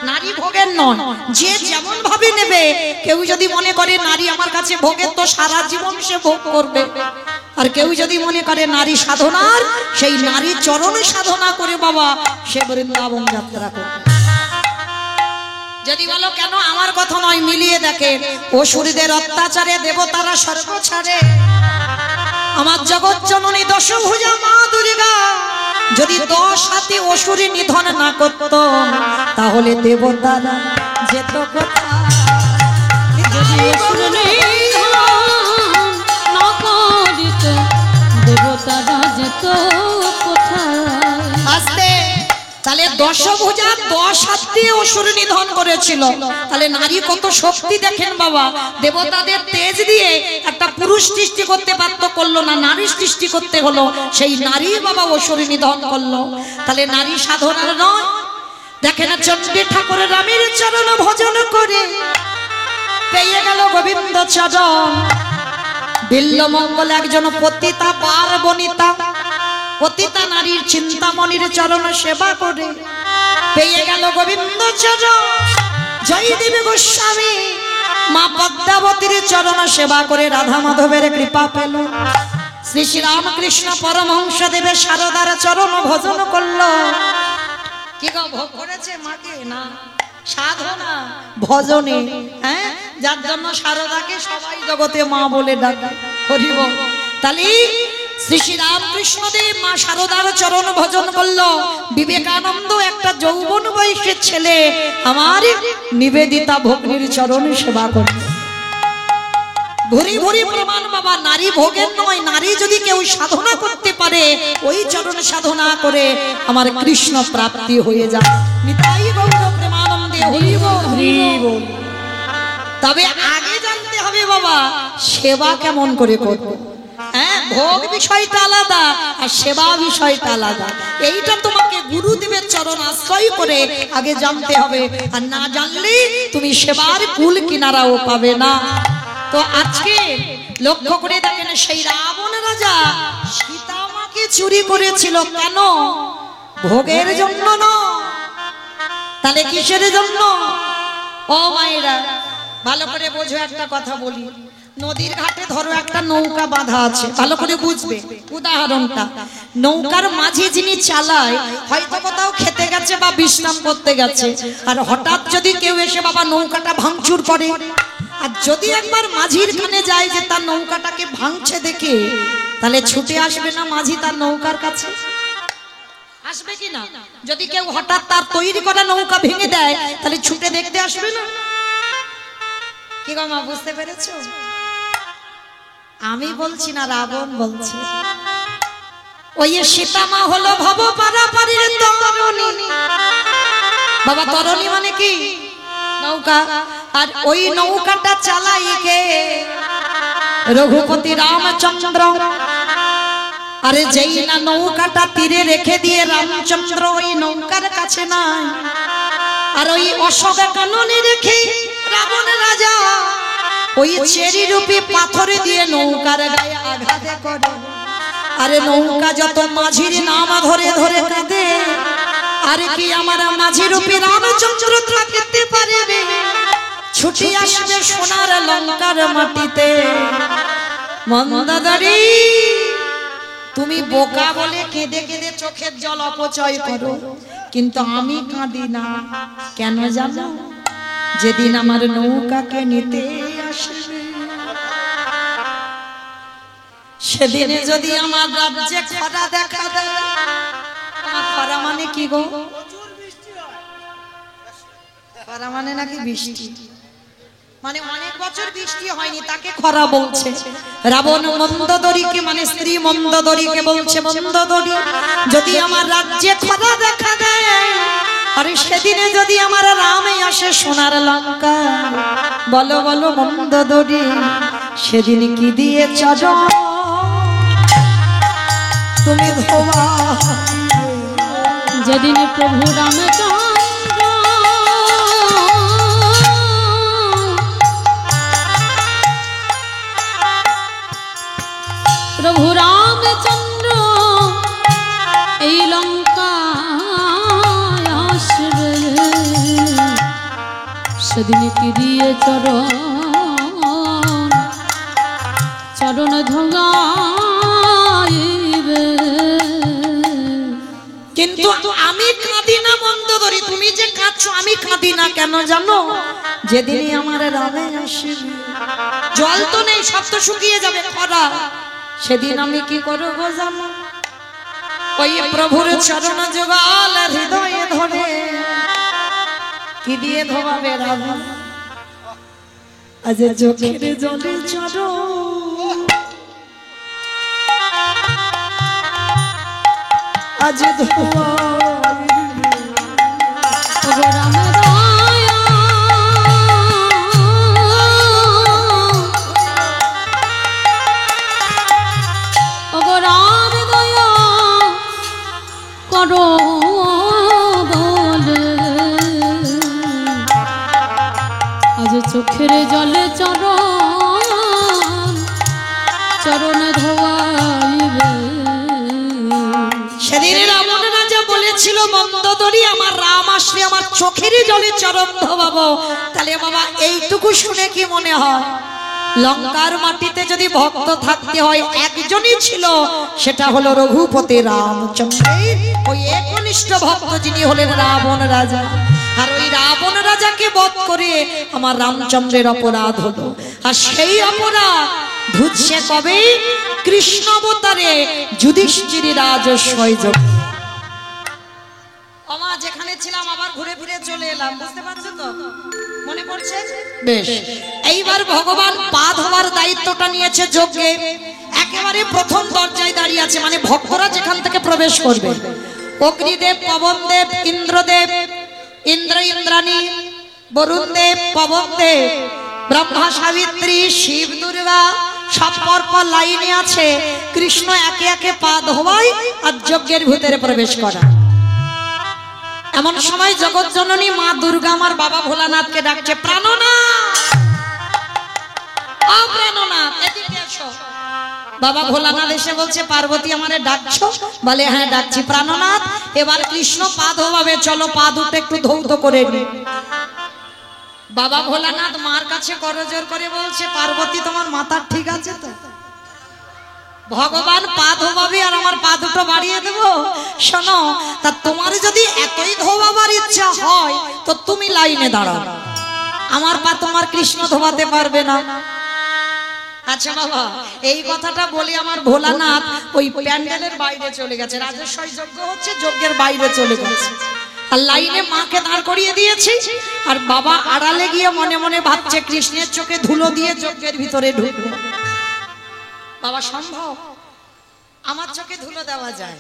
নারী ভোগের নয়। যে যেমন ভাবে নেবে, কেউ যদি মনে করে নারী আমার কাছে ভোগের, তো সারা জীবন সে ভোগ করবে। আর কেউ যদি মনে করে নারী সাধনার, সেই নারী চরণ সাধনা করে বাবা সে বৃন্দাবন যাত্রা করবে। যদি বলো কেন, আমার কথা নয়, মিলিয়ে দেখে। অসুরদের অত্যাচারে দেবতারা স্বর্গ ছাড়ে। আমার জগৎ জননী দশভুজা মা দুর্গা যদি 10 হাতে অসুরী নিধন না করত, তাহলে দেবতারা যেত কোথায়? যদি অসুর নিধন না করিত, দেবতারা যেত কোথায়? আস্তে। তাহলে দশভুজা 10 হাত দিয়ে অসুর নিধন করেছিল। তাহলে নারী কত শক্তি দেখেন বাবা। দেবতাদের তেজ দিয়ে একটা পুরুষ সৃষ্টি করতে পারত, করলো না, নারী সৃষ্টি করতে হলো। সেই নারী বাবা অসুর নিধন করলো। তাহলে নারী সাধনার নয়। দেখেন, চণ্ডী ঠাকুর রামের চরণ ভজন করে পেয়ে গেল গোবিন্দ চরণ। বিল্লমঙ্গল একজন পতিতা বার বনিতা, পতিতা নারীর চিন্তামণির চরণ সেবা করে পেয়ে গেল গোবিন্দ চরণ। জয়দেবী গোস্বামী মা পদ্মাবতীর চরণ সেবা করে রাধা মাধবের কৃপা পেল। শ্রী শ্রী রামকৃষ্ণ পরমহংস দেবের শারদার চরণ ভজন করল। কি গো, ভোগ করেছে মাকে? না। সাধনা ভজনে, হ্যাঁ, যার জন্য শারদাকে সবাই জগতে মা বলে ডাকে। হরি বল। তাহলে শ্রী শ্রী রামকৃষ্ণদেব মা শারদার চরণ ভজন করলো। বিবেকানন্দ একটা যৌবন বয়সের ছেলে আমার নিবেদিতা ভগ্নীর চরণ সেবা করত। ভুরি ভুরি প্রমাণ বাবা, নারী ভোগের নয়, নারী যদি কেউ সাধনা করতে পারে ওই চরণ সাধনা করে আমার কৃষ্ণ প্রাপ্তি হয়ে যায়। নিতাই গৌর প্রেমানন্দে হরি বল, হরি বল। তবে আগে জানতে হবে বাবা সেবা কেমন করে করব। হ্যাঁ, ভোগ বিষয়টা আলাদা আর সেবা বিষয়টা আলাদা। এইটা তোমাকে গুরুদেবের চরণ আশ্রয় করে আগে জানতে হবে, আর না জানলে তুমি সেবার কুল কিনারাও পাবে না। তো আজকে লক্ষ্য করে দেখেন, সেই রাবণ রাজা সীতা মাকে চুরি করেছিল কেন? ভোগের জন্য নয়, তাহলে কিসের জন্য? ও মায়েরা ভালো করে বোঝো, একটা কথা বলি। নদীর ঘাটে ধরো একটা নৌকা বাঁধা আছে, ভালো করে বুঝবে উদাহরণটা। নৌকার মাঝে যিনি চালায় হয়তো কোথাও খেতে গেছে বা বিশ্রাম করতে গেছে, আর হঠাৎ যদি কেউ এসে বাবা নৌকাটা ভাঙচুর করে, আর যদি একবার মাঝির কানে যায় যে তার নৌকাটাকে ভাঙছে দেখে, তাহলে ছুটে আসবে না মাঝি তার নৌকার কাছে? আসবে কি না? যদি কেউ হঠাৎ তার তৈরি করা নৌকা ভেঙে দেয় তাহলে ছুটে দেখতে আসবে না? কি গো মা, বুঝতে পেরেছো? আমি বলছি না, রাবণ বলছে। ওই সীতা মা হলো ভব পারাপারের তরণী। বাবা তরণী মানে কি? নৌকা। আর ওই নৌকাটা চালাই কে? রঘুপতি রামচন্দ্র। আরে যেই না নৌকাটা তীরে রেখে দিয়ে রামচন্দ্র ওই নৌকার কাছে নাই, আর ওই অশোক কাননে রেখে রাবণ রাজা ওই চেরি রূপী পাথরে দিয়ে নৌকার গায়ে আঘাত করে। আরে নৌকা যত মাঝির নাম ধরে ধরে কাঁদে, আরে কি আমার মাঝি রূপী রামচন্দ্র থাকতে পারবে? ছুটি আসবে সোনার লঙ্কার মাটিতে। মন্দাদারি তুমি বোকা বলে কেঁদে কেঁদে চোখের জল অপচয় করো, কিন্তু আমি কাঁদি না। কেন জানো? যেদিন আমার নৌকাকে নিতে আসবে সেদিনে যদি আমার রাজ্যে খরা দেখা দেয়। খরা মানে কি গো? খরা মানে নাকি বৃষ্টি, মানে অনেক বছর বৃষ্টি হয়নি তাকে খরা বলছে। রাবণ মন্দোদরীকে মানে স্ত্রী মন্দোদরীকে বলছে, মন্দোদরী যদি আমার রাজ্যে খরা দেখা দেয়, আরে সেদিনে যদি আমার রামে আসে সোনার লঙ্কা, বলো বলো মন্দোদরী সেদিন কি দিয়ে চরণ তুমি ধোয়া? যেদিন প্রভু রামচন্দ্র প্রভু রামচন্দ্র এই লঙ্কা আসবে, সেদিন কি দিয়ে চরণ চরণ ধোয়াইবে। কিন্তু আমি কাঁদি না মন্দোদরী, তুমি যে কাঁদছো আমি কাঁদি না। কেন জানো? যেদিনই আমার রামে আসবে, জল তো নেই, সব তো শুকিয়ে যাবে খরা, সেদিন আমি কি করবো জানো? ওই প্রভুর চরণ যুগল হৃদয়ে ধরে কি দিয়ে ধোবাবে রাবণ? আজ চোখের জলে চরণ আজ ধোয়া রাম দয়া ওগো রাম দয়া করো বলে, আজ চোখের জলে চরণ চরণ ধোয়াইবে। সেদিন রাবণ রাজা বলেছিল, মন্দোদরী আমার রাম আসলে আমার চোখের জলে চরণ ধোবাবো। তাহলে বাবা এইটুকু শুনে কি মনে হয়? লঙ্কার মাটিতে যদি ভক্ত থাকতে হয় একজনই ছিল, সেটা হলো রঘুপতি রামচন্দ্র, ওই একনিষ্ঠ ভক্ত যিনি হলেন রাবণ রাজা। আর ওই রাবণ রাজা রাজাকে বধ করে আমার রামচন্দ্রের অপরাধ হলো। আর সেই অপরাধ ধুচ্ছে কবে? কৃষ্ণ অবতারে যুধিষ্ঠির রাজস্বয় যোগ। আমা যেখানে ছিলাম আবার ঘুরে ফিরে চলে এলাম, বুঝতে পারছো তো? মনে পড়ছে? বেশ, এইবার ভগবান পা ধোয়ার দায়িত্বটা নিয়েছে যজ্ঞে। একেবারে প্রথম দরজায় দাঁড়িয়ে আছে, মানে ভক্তরা যেখান থেকে প্রবেশ করবে। অগ্নিদেব, পবনদেব, ইন্দ্রদেব, ইন্দ্রাণী, বরুণদেব, পবনদেব, ব্রহ্মা, সাবিত্রী, শিব, দুর্গা সব পরপর লাইনে আছে। কৃষ্ণ একে একে পা ধোয়ায় আর যজ্ঞের ভিতরে প্রবেশ করা। এমন সময় জগৎ জননী মা দুর্গা আমার বাবা ভোলানাথকে ডাকছে, প্রাণনাথ, প্রাণনাথ এদিকে এসো। বাবা ভোলানাথ এসে বলছে, পার্বতী আমারে ডাকছো? বলে হ্যাঁ ডাকছি। প্রাণনাথ, এবার কৃষ্ণ পা ধোয়াবে, চলো পা দুটো একটু ধৌত করে নি। বাবা ভোলানাথ মার কাছে করজোর করে বলছে, পার্বতী তোমার মাথা ঠিক আছে তো? ভগবান পা ধোবাবে আর আমার পা দুটো বাড়িয়ে দেব? শোনো, তা তোমার যদি এতই ধোবাবার ইচ্ছা হয় তো তুমি লাইনে দাঁড়াও, আমার পা তোমার কৃষ্ণ ধোবাতে পারবে না। আচ্ছা বাবা, এই কথাটা বলে আমার ভোলানাথ ওই প্যান্ডেলের বাইরে চলে গেছে। রাজস্বয় যজ্ঞ হচ্ছে, যজ্ঞের বাইরে চলে গেছে। আর লাইনে মাকে দাঁড় করিয়ে দিয়েছি। আর বাবা আড়ালে গিয়ে মনে মনে ভাবছে, কৃষ্ণের চোখে ধুলো দিয়ে যজ্ঞের ভিতরে ঢুকবো। বাবা, সম্ভব? আমার চোখে ধুলো দেওয়া যায়?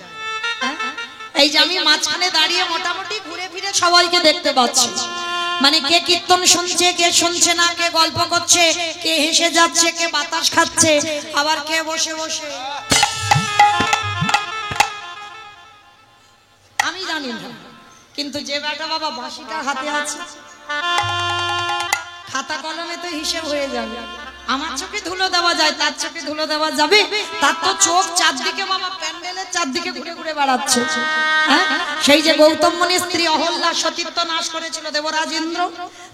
এই যে আমি মাঝখানে দাঁড়িয়ে মোটামুটি ঘুরে ফিরে সবাইকে দেখতে পাচ্ছি, মানে কে কীর্তন শুনছে, কে শুনছে না, কে গল্প করছে, কে হেসে যাচ্ছে, কে বাতাস খাচ্ছে, আবার কে বসে বসে। আমি জানি না, কিন্তু যে বেটা বাবা বাঁশিটা হাতে আছে, খাতা কলমে তো হিসেব হয়ে যাবে। আমার চোখে ধুলো দেওয়া যায়, তার চোখে ধুলো দেওয়া যাবে? তার তো চোখ চারদিকে বাবা প্যান্ডেলের চারদিকে ঘুরে ঘুরে বেড়াচ্ছে। হ্যাঁ, সেই যে গৌতম মুনির স্ত্রী অহল্যা সতীত্ব নাশ করেছিল দেবরাজ ইন্দ্র,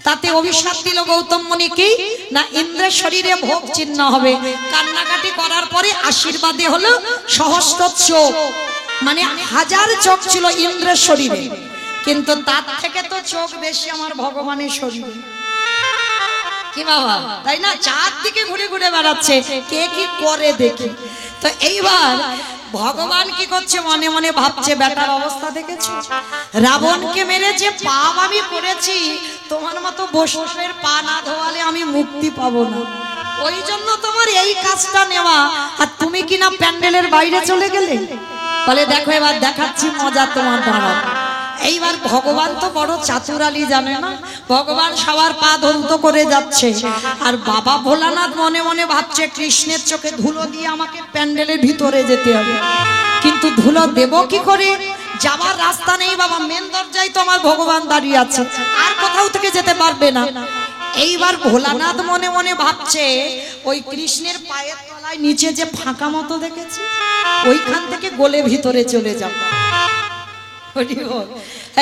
তাতে অভিশাপ দিল গৌতম মুনি কি না, ইন্দ্রের শরীরে ভোগ চিহ্ন হবে। কান্নাকাটি করার পরে আশীর্বাদে হলো সহস্র চোখ, মানে 1000 চোখ ছিল ইন্দ্রের শরীরে, কিন্তু তার থেকে তো চোখ বেশি আমার ভগবানের শরীরে। কি বাবা, তাই না? চারদিকে ঘুরে ঘুরে বেড়াচ্ছে, কে কি করে দেখি। তো এইবার ভগবান কি করছে, মনে মনে ভাবছে, বেটার অবস্থা দেখেছো? রাবণকে মেরে যে পাপ আমি করেছি, তোমার মতো বৈষ্ণবের পা না ধোয়ালে আমি মুক্তি পাবো না। ওই জন্য তোমার এই কাজটা নেওয়া, আর তুমি কিনা প্যান্ডেলের বাইরে চলে গেলে। বলে দেখো এবার দেখাচ্ছি মজা তোমার দ্বারা। এইবার ভগবান তো বড় চাতুরালি, জানে না? ভগবান সবার পা ধৌত করে যাচ্ছে, আর বাবা ভোলানাথ মনে মনে ভাবছে, কৃষ্ণের চোখে ধুলো দিয়ে আমাকে প্যান্ডেলের ভিতরে যেতে হবে, কিন্তু ধুলো দেব কি করে? যাবার রাস্তা নেই বাবা, মেন দরজায় তো আমার ভগবান দাঁড়িয়ে আছে, আর কোথাও থেকে যেতে পারবে না। এইবার ভোলানাথ মনে মনে ভাবছে, ওই কৃষ্ণের পায়ের তলায় নিচে যে ফাঁকা মতো দেখেছি, ওইখান থেকে গলে ভিতরে চলে যাব।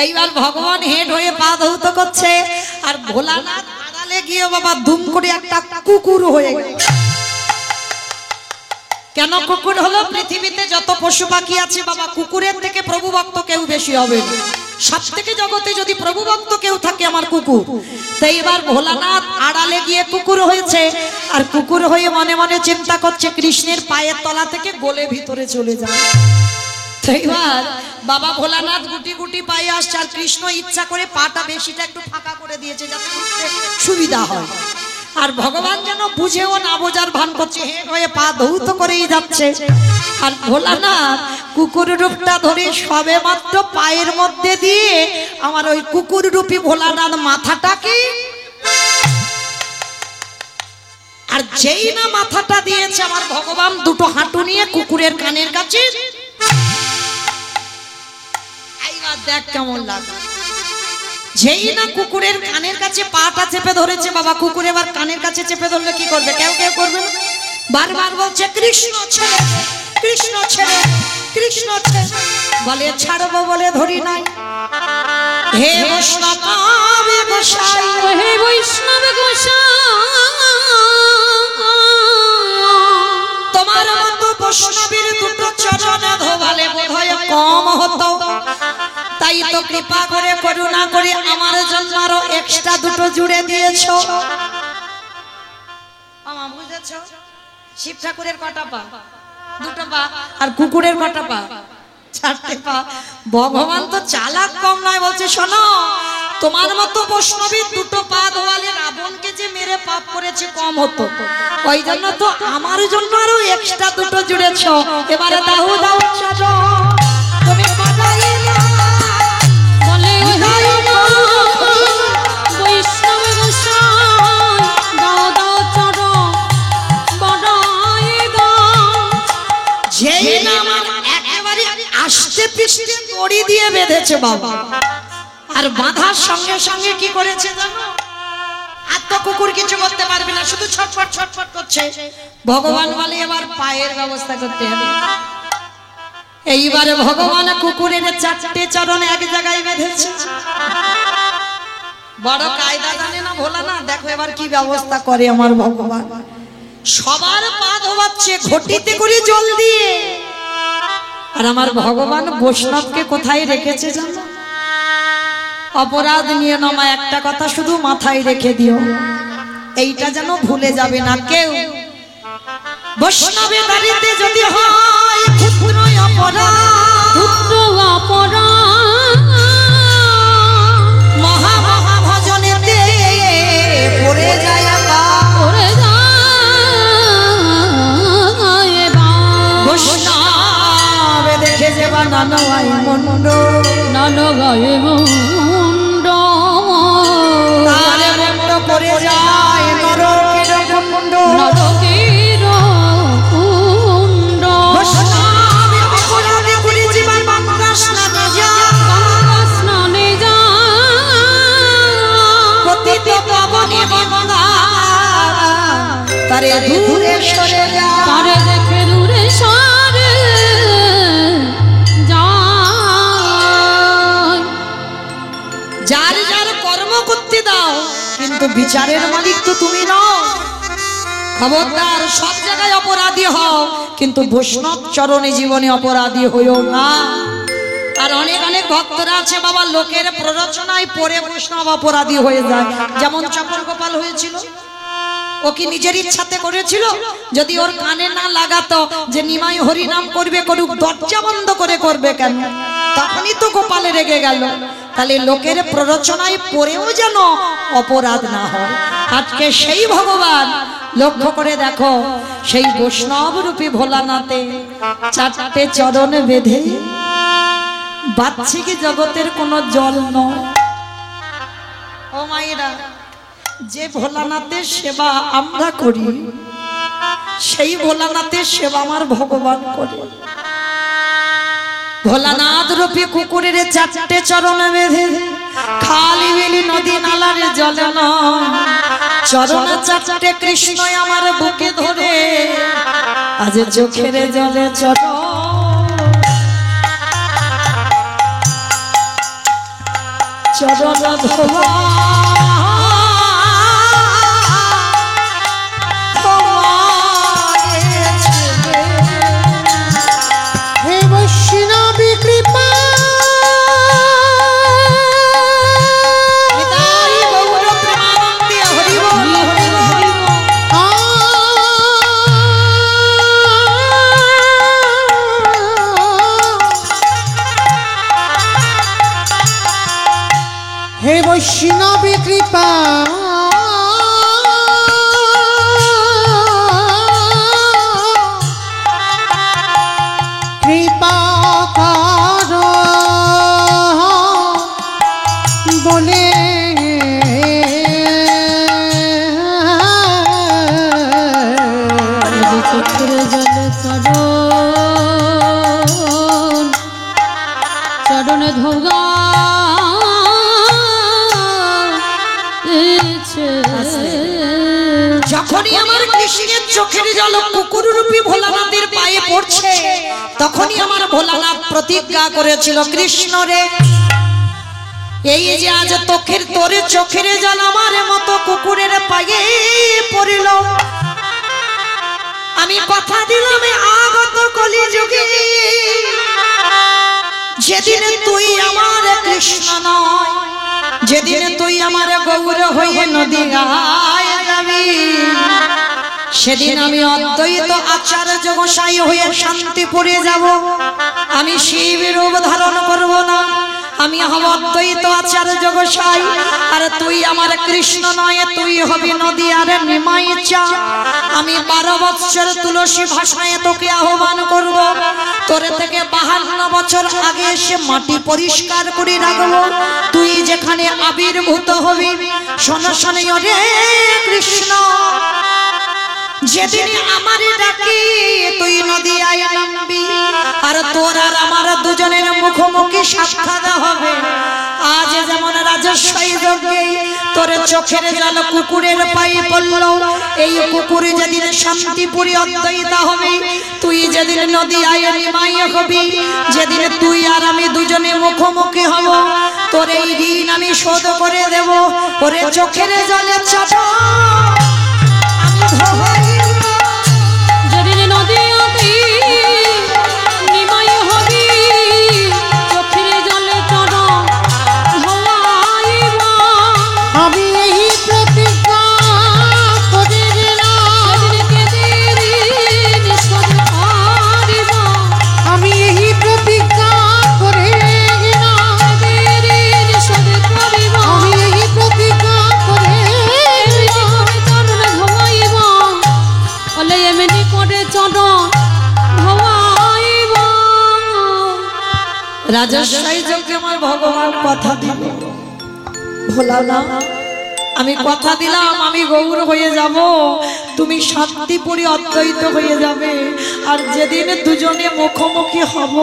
এইবার ভগবান হেড হয়ে পা ধৌত করছে, আর ভোলানাথ আড়ালে গিয়ে বাবা দুম করে একটা কুকুর হয়ে গেল। কেন কুকুর হলো? পৃথিবীতে যত পশু পাখি আছে বাবা, কুকুরের থেকে প্রভু ভক্ত কেউ বেশি হবে। সব থেকে জগতে যদি প্রভু ভক্ত কেউ থাকে আমার কুকুর। তো এবার ভোলানাথ আড়ালে গিয়ে কুকুর হয়েছে, আর কুকুর হয়ে মনে মনে চিন্তা করছে, কৃষ্ণের পায়ের তলা থেকে গলে ভিতরে চলে যাবে। এইবার বাবা ভোলানাথ গুটি গুটি পায়ে আসছে, আর কৃষ্ণ ইচ্ছা করে পাটা বেশিটা একটু ফাঁকা করে দিয়েছে যাতে উঠতে সুবিধা হয়। আর ভগবান যেন বুঝেও না বোঝার ভান করছে, হেড হয়ে পা ধৌত করেই যাচ্ছে। আর ভোলানাথ কুকুর রূপটা ধরে সবে মাত্র পায়ের মধ্যে দিয়ে আমার ওই কুকুর রূপী ভোলানাথ মাথাটাকে, আর যেই না মাথাটা দিয়েছে আমার ভগবান দুটো হাঁটু নিয়ে কুকুরের কানের কাছে, দেখ কেমন লাগে। যেই না কুকুরের কানের কাছে পাটা চেপে ধরেছে বাবা, কুকুর এবার কানের কাছে চেপে ধরলে কি করবে? কেউ কেউ করবে না, বারবার বলছে কৃষ্ণ ছেড়ে, কৃষ্ণ ছেড়ে, কৃষ্ণ ছেড়ে। বলে ছাড়বো বলে ধরি নাই। হে বৈষ্ণব গোসাই, হে বৈষ্ণব গোসাই, তোমার মতো বৈষ্ণবের দুটো চরণ ধোবালে বোধহয় কম হতো, তাই তো কৃপা করে করুণা করে আমার জন্য আরো এক্সট্রা এক্সট্রা দুটো জুড়ে দিয়েছো। মামা বুঝেছো? শিব ঠাকুরের কটা পা? দুটো পা। আর কুকুরের কটা পা? চারটে পা। ভগবান তো চালাক কম নয়, বলছে শোনো তোমার মতো বৈষ্ণবীর দুটো পা ধোয়ালে রাবণকে যে মেরে পাপ করেছে কম হতো, ওই জন্য তো আমার জন্য আরো এক্সট্রা দুটো জুড়েছ। এবারে দাও দাও চলো তুমি বাজাইলে বলে বৈষ্ণব গোসাই দাও দাও চরণ বড়াই দাও। যেই না আমার একেবারে আস্তে পিষ্টে দড়ি দিয়ে বেঁধেছে বাবা, আর বাঁধার সঙ্গে সঙ্গে কি করেছে জানো? আর তো কুকুর কিছু করতে পারবে না, শুধু ছটফট ছটফট করছে। ভগবান বলে এবার পায়ের ব্যবস্থা করতে হবে। এইবারে ভগবান কুকুরের চারটে চরণ এক জায়গায় বেঁধেছে। বড় কায়দা জানে না ভোলা না, দেখো এবার কি ব্যবস্থা করে আমার ভগবান। সবার পা ধোয়াচ্ছে ঘটিতে করে জল দিয়ে, আর আমার ভগবান বৈষ্ণবকে কোথায় রেখেছে জানো? অপরাধ নিয়ে নামা একটা কথা শুধু মাথায় রেখে দিও, এইটা যেন ভুলে যাবে না কেউ। বৈষ্ণবের বাড়িতে যদি হয় ক্ষুদ্র অপরাধ, ক্ষুদ্র অপরাধ মহা মহা ভজনেতে পড়ে যায় করে যায় বৈষ্ণব দেখে যে বানানো হয় মন্ড নানো গায়ে মুন্ড তারে মন্ড পড়ে যায় নরকের কুণ্ড। নরকের কুণ্ড বৈষ্ণব অপরাধে করে জীবন গঙ্গা স্নানে যায়, গঙ্গা স্নানে যায় পতিত পাবনে গঙ্গা তারে দূরে সরে যায়। তারে দেখে দূরে সরে যায়। যার যার কর্ম করতে দাও, কিন্তু বিচারের মালিক তো তুমি নও। খবরদার, সব জায়গায় অপরাধী হও, কিন্তু বৈষ্ণব চরণে জীবনে অপরাধী হইও না। আর অনেক অনেক ভক্তরা আছে বাবা, লোকের প্ররোচনায় পড়ে বৈষ্ণব অপরাধী হয়ে যায়। যেমন চপল গোপাল হয়েছিল, ও কি নিজের ইচ্ছাতে করেছিল? যদি ওর কানে না লাগাতো যে নিমাই হরিনাম করবে করুক, দরজা বন্ধ করে করবে কেন? তখনই তো গোপালে রেগে গেল। তাহলে লোকের প্ররোচনায় পড়েও যেন অপরাধ না হয়। আজকে সেই ভগবান লক্ষ্য করে দেখো, সেই বৈষ্ণব রূপী ভোলানাথে চারটে চরণে বেঁধে বাহ্যিক জগতের কোনো জল নয়। ও মায়েরা, যে ভোলানাথের সেবা আমরা করি, সেই ভোলানাথের সেবা আমার ভগবান করে। ভোলানাথ রূপী কুকুরের চারটে চরণে বেঁধে খালি বিলি নদী নালার জলে নয়, চরণ চারটে কৃষ্ণ আমার বুকে ধরে আজ চোখের জলে চরণ চরণ ধোয়া হে বৈষ্ণবী কৃপা হে বৈষ্ণবী কৃপা কৃপা করো বলে চোখের জলে চরণ চরণে ধোগা যখনই আমার কৃষ্ণের চোখের জল কুকুর রূপী ভোলানাথের পায়ে পড়ছে, তখনই আমার ভোলানাথ প্রতিজ্ঞা করেছিল, কৃষ্ণ রে, এই যে আজ তোরে চোখের জল আমার মতো কুকুরের পায়ে পড়িল, আমি কথা দিলাম আগত কলিযুগে যেদিন তুই আমার কৃষ্ণ নয়, যেদিন তুই আমার গৌর হয়ে নদী গায় যাবি, সেদিন আমি অদ্বৈত আচার্য গোসাই হয়ে শান্তিপুরে যাব। আমি শিব রূপ ধারণ করব না, আমি হব অদ্বৈত আচার্য গোসাই। আর তুই আমার কৃষ্ণ নয়, তুই হবি নদী আর নিমাই চা। আমি 12 বছর তুলসী ভাষায় তোকে আহ্বান করব। তোর থেকে 52 বছর আগে এসে মাটি পরিষ্কার করে রাখবো। তুই যেখানে আবির্ভূত হবি, শোনো শোনে রে কৃষ্ণ, যেদিন আমার ডাকি তুই নদী আয় নামবি, আর তোর আর আমার দুজনের মুখোমুখি সাক্ষাৎ হবে। আজ যেমন রাজস্বই যজ্ঞে তোর চোখের জল কুকুরের পায়ে পড়ল, এই কুকুর যেদিন শান্তিপুরে অদ্বৈত হবে, তুই যেদিন নদী আয় নিমাই হবি, যেদিন তুই আর আমি দুজনে মুখোমুখি হব, তোর এই ঋণ আমি শোধ করে দেব। ওরে চোখের জলে চাপ যেদিন নদীতে নিমাই হবি, চোখের জলে চরণ ধোয়াইব। আমি এই প্রতিজ্ঞা করে গেলাম, সেদিন কেঁদে ঋণ শোধ করিব। আমি এই প্রতিজ্ঞা করে গেলাম, কেঁদে ঋণ শোধ করিব। আমি এই প্রতিজ্ঞা করে গেলাম। চরণ ধোয়াইব, বলে এমনি করে চরণ ধোয়াইব। রাজস্বই যজ্ঞে আমার ভগবান কথা দিল, ভোলা না, আমি কথা দিলাম আমি গৌর হয়ে যাব, তুমি শান্তিপুরে অদ্বৈত হয়ে যাবে। আর যেদিন দুজনে মুখোমুখি হব,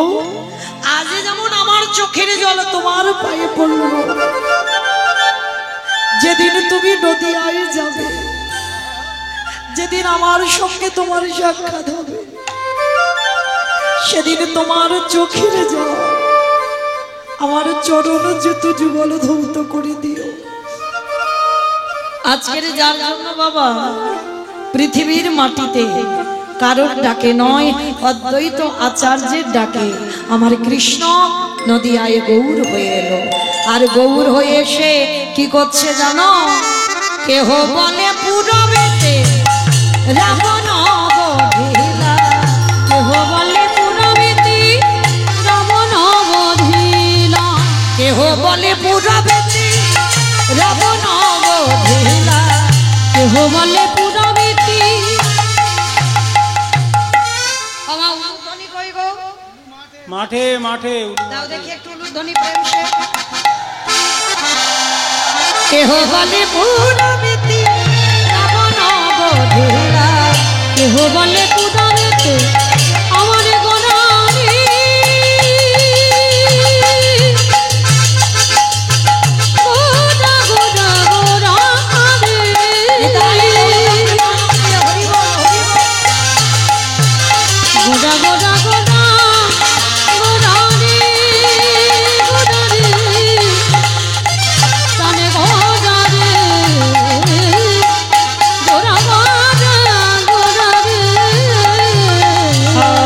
আজ যেমন আমার চোখের জল তোমার পায়ে পড়ল, যেদিন তুমি নদিয়ায় যাবে, যেদিন আমার সঙ্গে তোমার সাক্ষাৎ হবে, সেদিন তোমার চোখের জল আমার চরণ যত যুগল ধৌত করে দিও। আজকের যার জন্য বাবা পৃথিবীর মাটিতে কারোর ডাকে নয়, অদ্বৈত আচার্যের ডাকে আমার কৃষ্ণ নদিয়ায় গৌর হয়ে এলো। আর গৌর হয়ে এসে কি করছে জানো? কেহ বলে পুরবেতে রাবণ বধিলা, কেহ বলে পুরবেতি রাবণ বধিলা। কেহ বলে পুরবেতে রাবণ বধিলা। কেহ বলে পুরবেতি। আমার উলুধ্বনি কই গো? মাঠে মাঠে দাও দেখি একটু উলুধ্বনি প্রেম সে। কেহ বলে পুরবেতে রাবণ বধিলা। কেহ বলে পুরবেতি আমার গোরারি। গোরা গোরা গোরা গোরা গোরা গোরা গোরারি গোরারি তানে গোরারি গোরা গোরা গোরারি।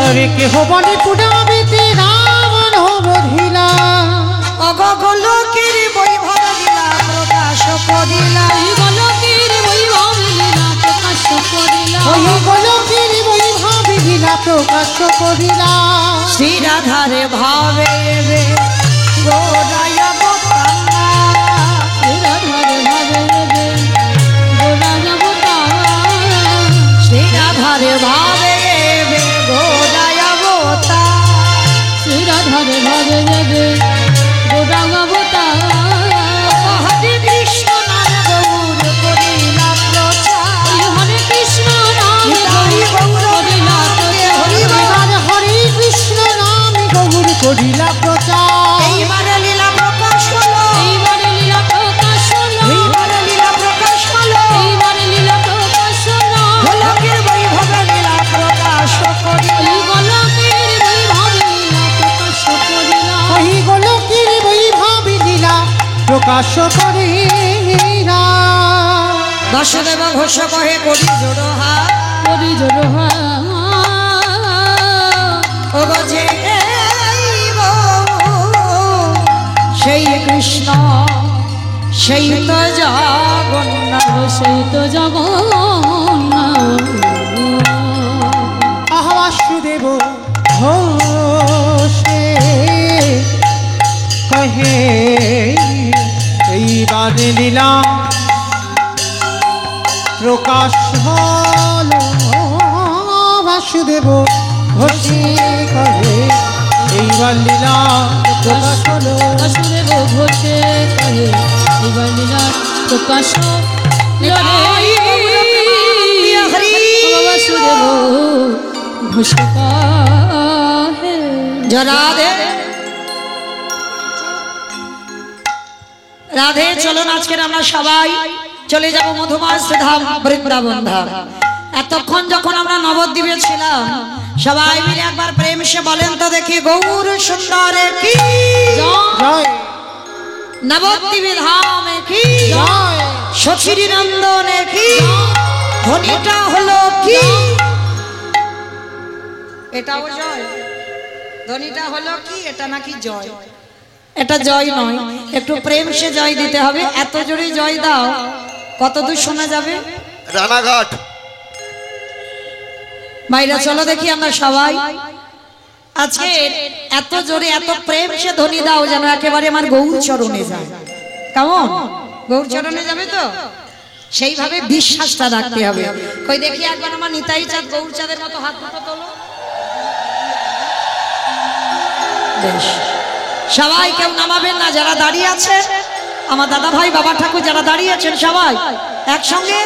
আরে কেহ বলে পুরাবেতে রাবণ বধিলা, অগগোলকের বৈভব লীলা প্রকাশ করিলা। এই গোলকের বৈভব লীলা প্রকাশ করিলা। ওই গোলকের বৈভব লীলা প্রকাশ করিলা। শ্রী রাধারে ভাবে রে গোরায় অবতারা। রাধারে ভাবে রে গোরা জগতারা। শ্রী রাধারে ভাবে রে গোরায় অবতারা। শ্রী রাধারে ভাবে রে গোরা জগতারা। হরে কৃষ্ণ নাম গৌর করিলা প্রচার। হরে কৃষ্ণ নাম হরি গৌর করিলা হরি বল। এবার হরে কৃষ্ণ নাম গৌর করিলা প্রচার। এইবারে লীলা প্রকাশ হলো। এইবারে লীলা প্রকাশ হলো। এইবারে লীলা প্রকাশ হলো। এইবারে লীলা প্রকাশ হলো। গোলকের বৈভবে লীলা প্রকাশ করিলা। এই গোলকের বৈভব লীলা প্রকাশ করিলা। ওই গোলকের বৈভব লীলা প্রকাশ করিলা। বাসুদেব ঘোষ কহে করি জোড়হা। করি জোড়হা। ও গজে সেই কৃষ্ণ সেই তো জগন্নাথ। সেই তো জগন্নাথ। আহা বাসুদেব ঘোষে কহে এইবার লীলা প্রকাশ হলো। বাসুদেব ঘোষে কহে এইবার লীলা প্রকাশ হলো। বাসুদেব ঘোষে কহে এইবার লীলা প্রকাশ হলো রে। বাসুদেব ঘোষে কহে। রাধে রাধে। চলুন আজকের আমরা সবাই চলে যাব মধুমাস ধাম বৃন্দাবন ধাম। এতক্ষণ যখন আমরা নবদ্বীপে ছিলাম সবাই মিলে একবার প্রেম সে বলেন তো দেখি গৌর সুন্দরে কি জয় নবদ্বীপে ধামে কি জয় সচিরি নন্দনে কি ধ্বনিটা হলো কি? এটাও জয়। ধ্বনিটা হলো কি? এটা নাকি জয়? এটা জয় নয়, একটু প্রেম সে জয় দিতে হবে। এত জোরে জয় দাও কত দূর শোনা যাবে? রানাঘাট। মাইরা চলো দেখি আমরা সবাই আজকে এত জোরে এত প্রেম সে ধ্বনি দাও যেন একেবারে আমার গৌর চরণে যায়। কেমন? গৌর চরণে যাবে তো? সেইভাবে বিশ্বাসটা রাখতে হবে। কই দেখি একবার আমার নিতাই চাঁদ গৌর চাঁদের মতো হাত দুটো তোলো। বেশ, সবাই কেউ নামাবেন না। যারা দাঁড়িয়ে আছে আমার দাদা ভাই বাবা ঠাকুর যারা দাঁড়িয়ে আছেন সবাই একসঙ্গে।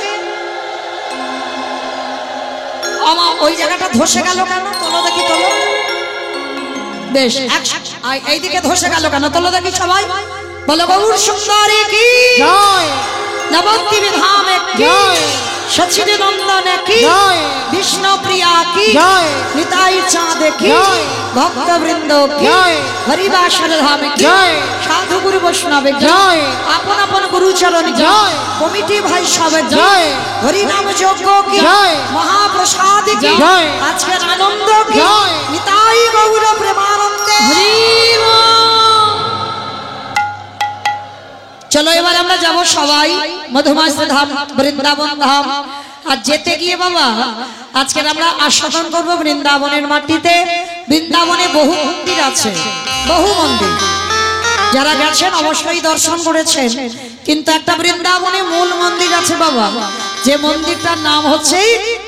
আমার ওই জায়গাটা ধসে গেল কেন? তোলো দেখি, তোলো। বেশ, এইদিকে ধসে গেল কেন? তোলো দেখি সবাই। বলো গৌর সুন্দরী কি জয় নবদ্বীপে ধামে কি জয় সচিরে নন্দনে কি জয় বিষ্ণু প্রিয়া কি জয় নিতাই চাঁদে কি জয় ভক্তবৃন্দ কি জয় হরিবাসর ধামে কি জয় সাধু গুরু বৈষ্ণবে কি জয় আপন আপন গুরুচরণ কি জয় কমিটি ভাই সবে জয় হরিনাম যজ্ঞ কি জয় মহাপ্রসাদ কি জয় আজকের আনন্দ কি জয় নিতাই গৌর প্রেমানন্দে। চলো এবার আমরা যাব সবাই মধুমাস ধাম বৃন্দাবন ধাম। আর যেতে গিয়ে বাবা আজকে আমরা আস্বাদন করব বৃন্দাবনের মাটিতে। বৃন্দাবনে বহু মন্দির আছে, বহু মন্দির। যারা গেছেন অবশ্যই দর্শন করেছেন, কিন্তু একটা বৃন্দাবনে মূল মন্দির আছে বাবা, যে মন্দিরটার নাম হচ্ছে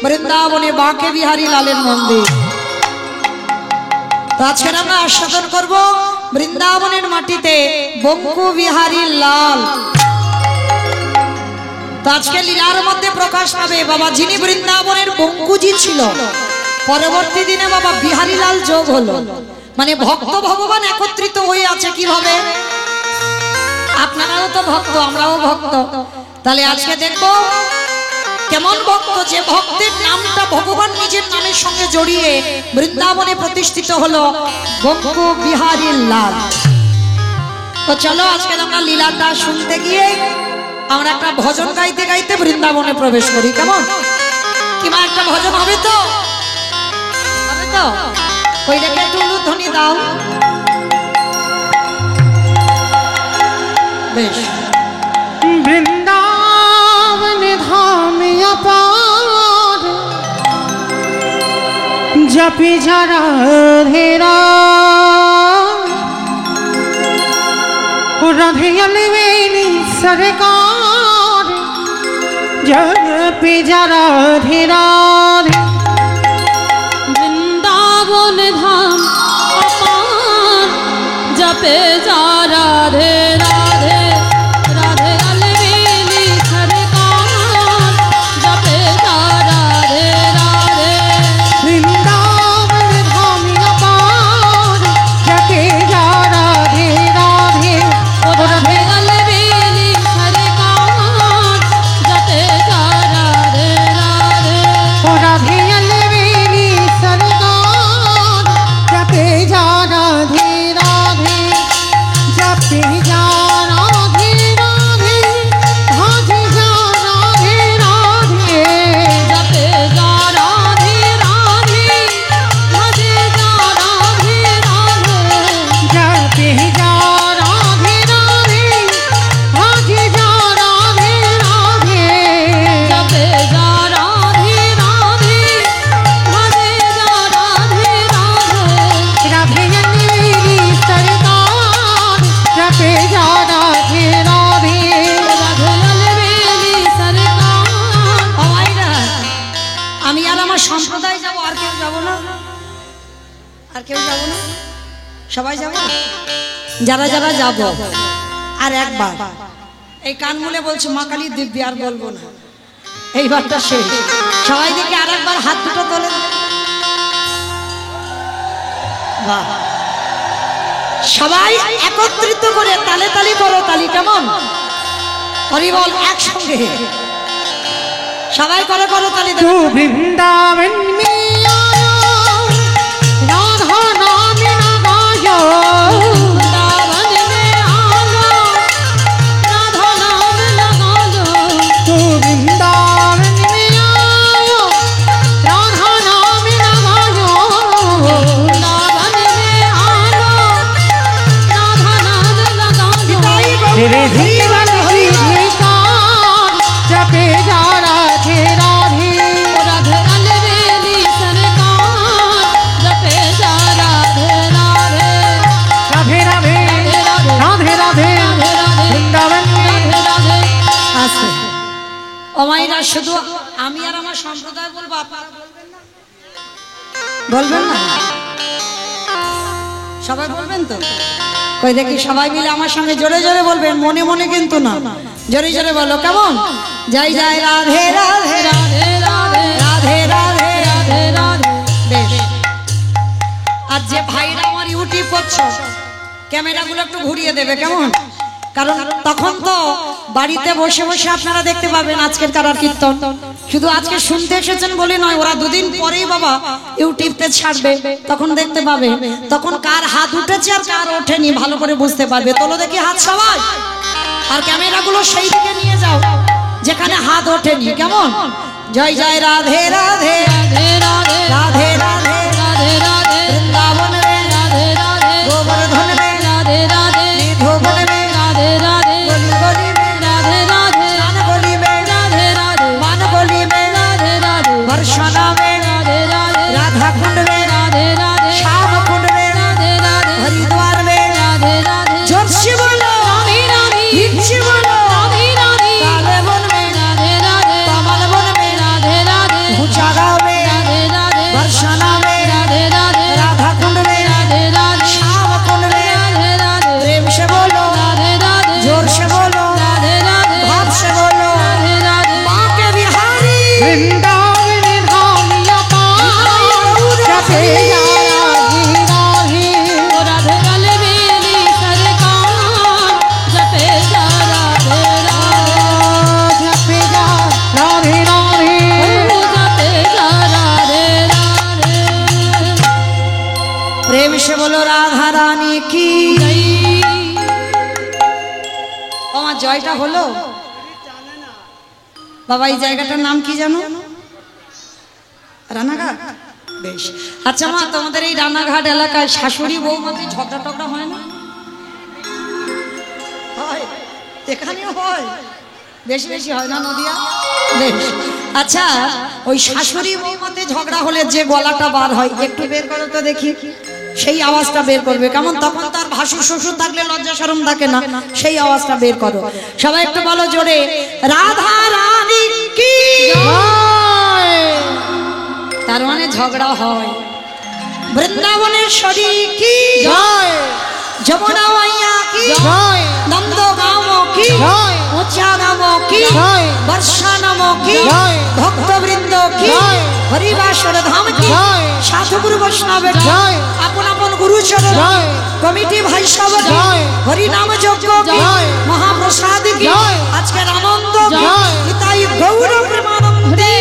বৃন্দাবনে বাঁকে বিহারী লালের মন্দির। তো আজকে আমরা আস্বাদন করব বৃন্দাবনের মাটিতে বঙ্কু বিহারী লাল। তো আজকে লীলার মধ্যে প্রকাশ পাবে বাবা যিনি বৃন্দাবনের বঙ্কুজি ছিল, পরবর্তী দিনে বাবা বিহারী লাল যোগ হলো। মানে ভক্ত ভগবান একত্রিত হয়ে আছে কিভাবে? আপনারাও তো ভক্ত, আমরাও ভক্ত। তাহলে আজকে দেখবো কেমন ভক্ত, যে ভক্তের নামটা ভগবান নিজের নামের সঙ্গে জড়িয়ে বৃন্দাবনে প্রতিষ্ঠিত হলো বঙ্কু বিহারী লাল। তো চলো আজকে আমরা লীলাটা শুনতে গিয়ে আমরা একটা ভজন গাইতে গাইতে বৃন্দাবনে প্রবেশ করি। কেমন? কিংবা একটা ভজন হবে তো? হবে তো? ওই দেখে একটু উলুধ্বনি দাও। বেশ, বৃন্দাবন ধাম অপার জপি যারা ধেরা রাধে আলবেলি সরকার জপি যারা ধেরা বৃন্দাবন ধাম অপার জপে যা রাধে রাধে রাধে আলবেলি সরকার জপে যা রাধে রাধে বৃন্দাবন ধাম অপার জপি যারা ধেরা রাধে আলবেলি সরকার জপে যা রাধে রাধে রাধে আলবেলি সরকার জপে যা রাধে রাধে কেউ যাবো না? সবাই যাবো? যারা যারা যাবো আর একবার এই কান মুলে বলছো মা কালী দিব্যি, আর বলবো না, এইবারটা শেষ। সবাই দেখে আর একবার হাত দুটো তোলে। বাহ, সবাই একত্রিত করে তালে তালি করো, তালি কেমন? হরি বল একসঙ্গে সবাই করে করো তালি। तू वृंदावन में आया राधा नाम न गायो वृंदावन में आलो राधा नाम लगा लो तू वृंदावन में आयो राधा नाम न गायो वृंदावन में आलो राधा नाम लगा लो तेरे जीवन हरि का जपे जा राधे राधे राधे अलवेली सरकार जपे जा राधे राधे राधे राधे राधे राधे वृंदावन में राधे राधे আছে ও মাইরা, শুধু আমি আর আমার সম্প্রদায় বলবো, আপনারা বলবেন না? সবাই বলবেন তো? কই দেখি সবাই মিলে আমার সঙ্গে জোরে জোরে বলবেন, মনে মনে কিন্তু না, জোরে জোরে বলো কেমন? জয় জয় রাধে রাধে राधे राधे রাধে রাধে। राधे राधे বেশ, আর যে ভাইরা আমার ইউটিউব করছো, ক্যামেরাগুলো একটু ঘুরিয়ে দেবে কেমন? কারণ তখন তো বাড়িতে বসে বসে আপনারা দেখতে পাবেন আজকের কারার কীর্তন। শুধু আজকে শুনতে এসেছেন বলে নয়, ওরা দুদিন পরেই বাবা ইউটিউবতে ছাড়বে, তখন দেখতে পাবে, তখন কার হাত উঠেছে আর কার ওঠেনি ভালো করে বুঝতে পারবে। তোলো দেখি হাত সবাই, আর ক্যামেরাগুলো সেই দিকে নিয়ে যাও যেখানে হাত ওঠেনি কেমন? জয় জয় রাধে রাধে राधे राधे রাধে রাধে राधे राधे বৃন্দাবন রে राधे राधे গোবর্ধন রে राधे राधे নিধোবন রে राधे राधे গলি গলি রে राधे राधे গান বলিবে राधे राधे মান বলিবে राधे राधे বর্ষণা রে राधे राधे রাধা কুণ্ড রে राधे राधे শ্যাম কুণ্ড রে राधे राधे হরিদ্বার রে राधे राधे জোরসে বলো राधे राधे ইচ্ছে বলো राधे राधे তালে বন রে राधे राधे কমল বন রে राधे राधे উঁচা গাও রে राधे राधे বর্ষণা রে राधे राधे রাধা কুণ্ড রে राधे राधे শ্যাম কুণ্ড রে राधे राधे প্রেম সে বলো राधे राधे जोर से बोलो राधे राधे भाव से बोलो राधे राधे माँ के बिहारी वृंदावन धामिया पार जपे जा राधे राधे राधे अलवेली सरकार जपे जा राधे राधे जपे जा राधे राधे जपे जा राधे राधे प्रेम से बोलो राधा रानी की আমার জয়টা হলো বাবা। এই জায়গাটার নাম কি জানো? রানাঘাট। বেশ, আচ্ছা মা, তোমাদের এই রানাঘাট এলাকায় শাশুড়ি বৌমাতে ঝগড়া টগড়া হয় না? হয়, এখানেও হয়, বেশি বেশি হয় না নদিয়া? বেশ, আচ্ছা ওই শাশুড়ি বৌমাতে ঝগড়া হলে যে গলাটা বার হয় একটু বের করো তো দেখি, সেই আওয়াজটা বের করবে কেমন? তখন তার ভাসুর শ্বশুর থাকলে লজ্জা শরম থাকে না, সেই আওয়াজটা বের করো সবাই একটু বলো জোরে, রাধা রানী কি। তার মানে ঝগড়া হয়। বৃন্দাবনেশ্বরী কি জয় যমুনা মাইয়া কি জয় নন্দগাঁও কি জয় উচ্চাগাম কি জয় বর্ষানাম কি জয় ভক্তবৃন্দ কি জয় হরিবাসর ধাম কি জয় সাধু গুরু বৈষ্ণবের জয় আপন আপন গুরুচরণ জয় কমিটি ভাই সব জয় হরিনাম যজ্ঞ কি জয় মহাপ্রসাদ কি জয় আজকের আনন্দ কি জয় নিতাই গৌর প্রেমানন্দে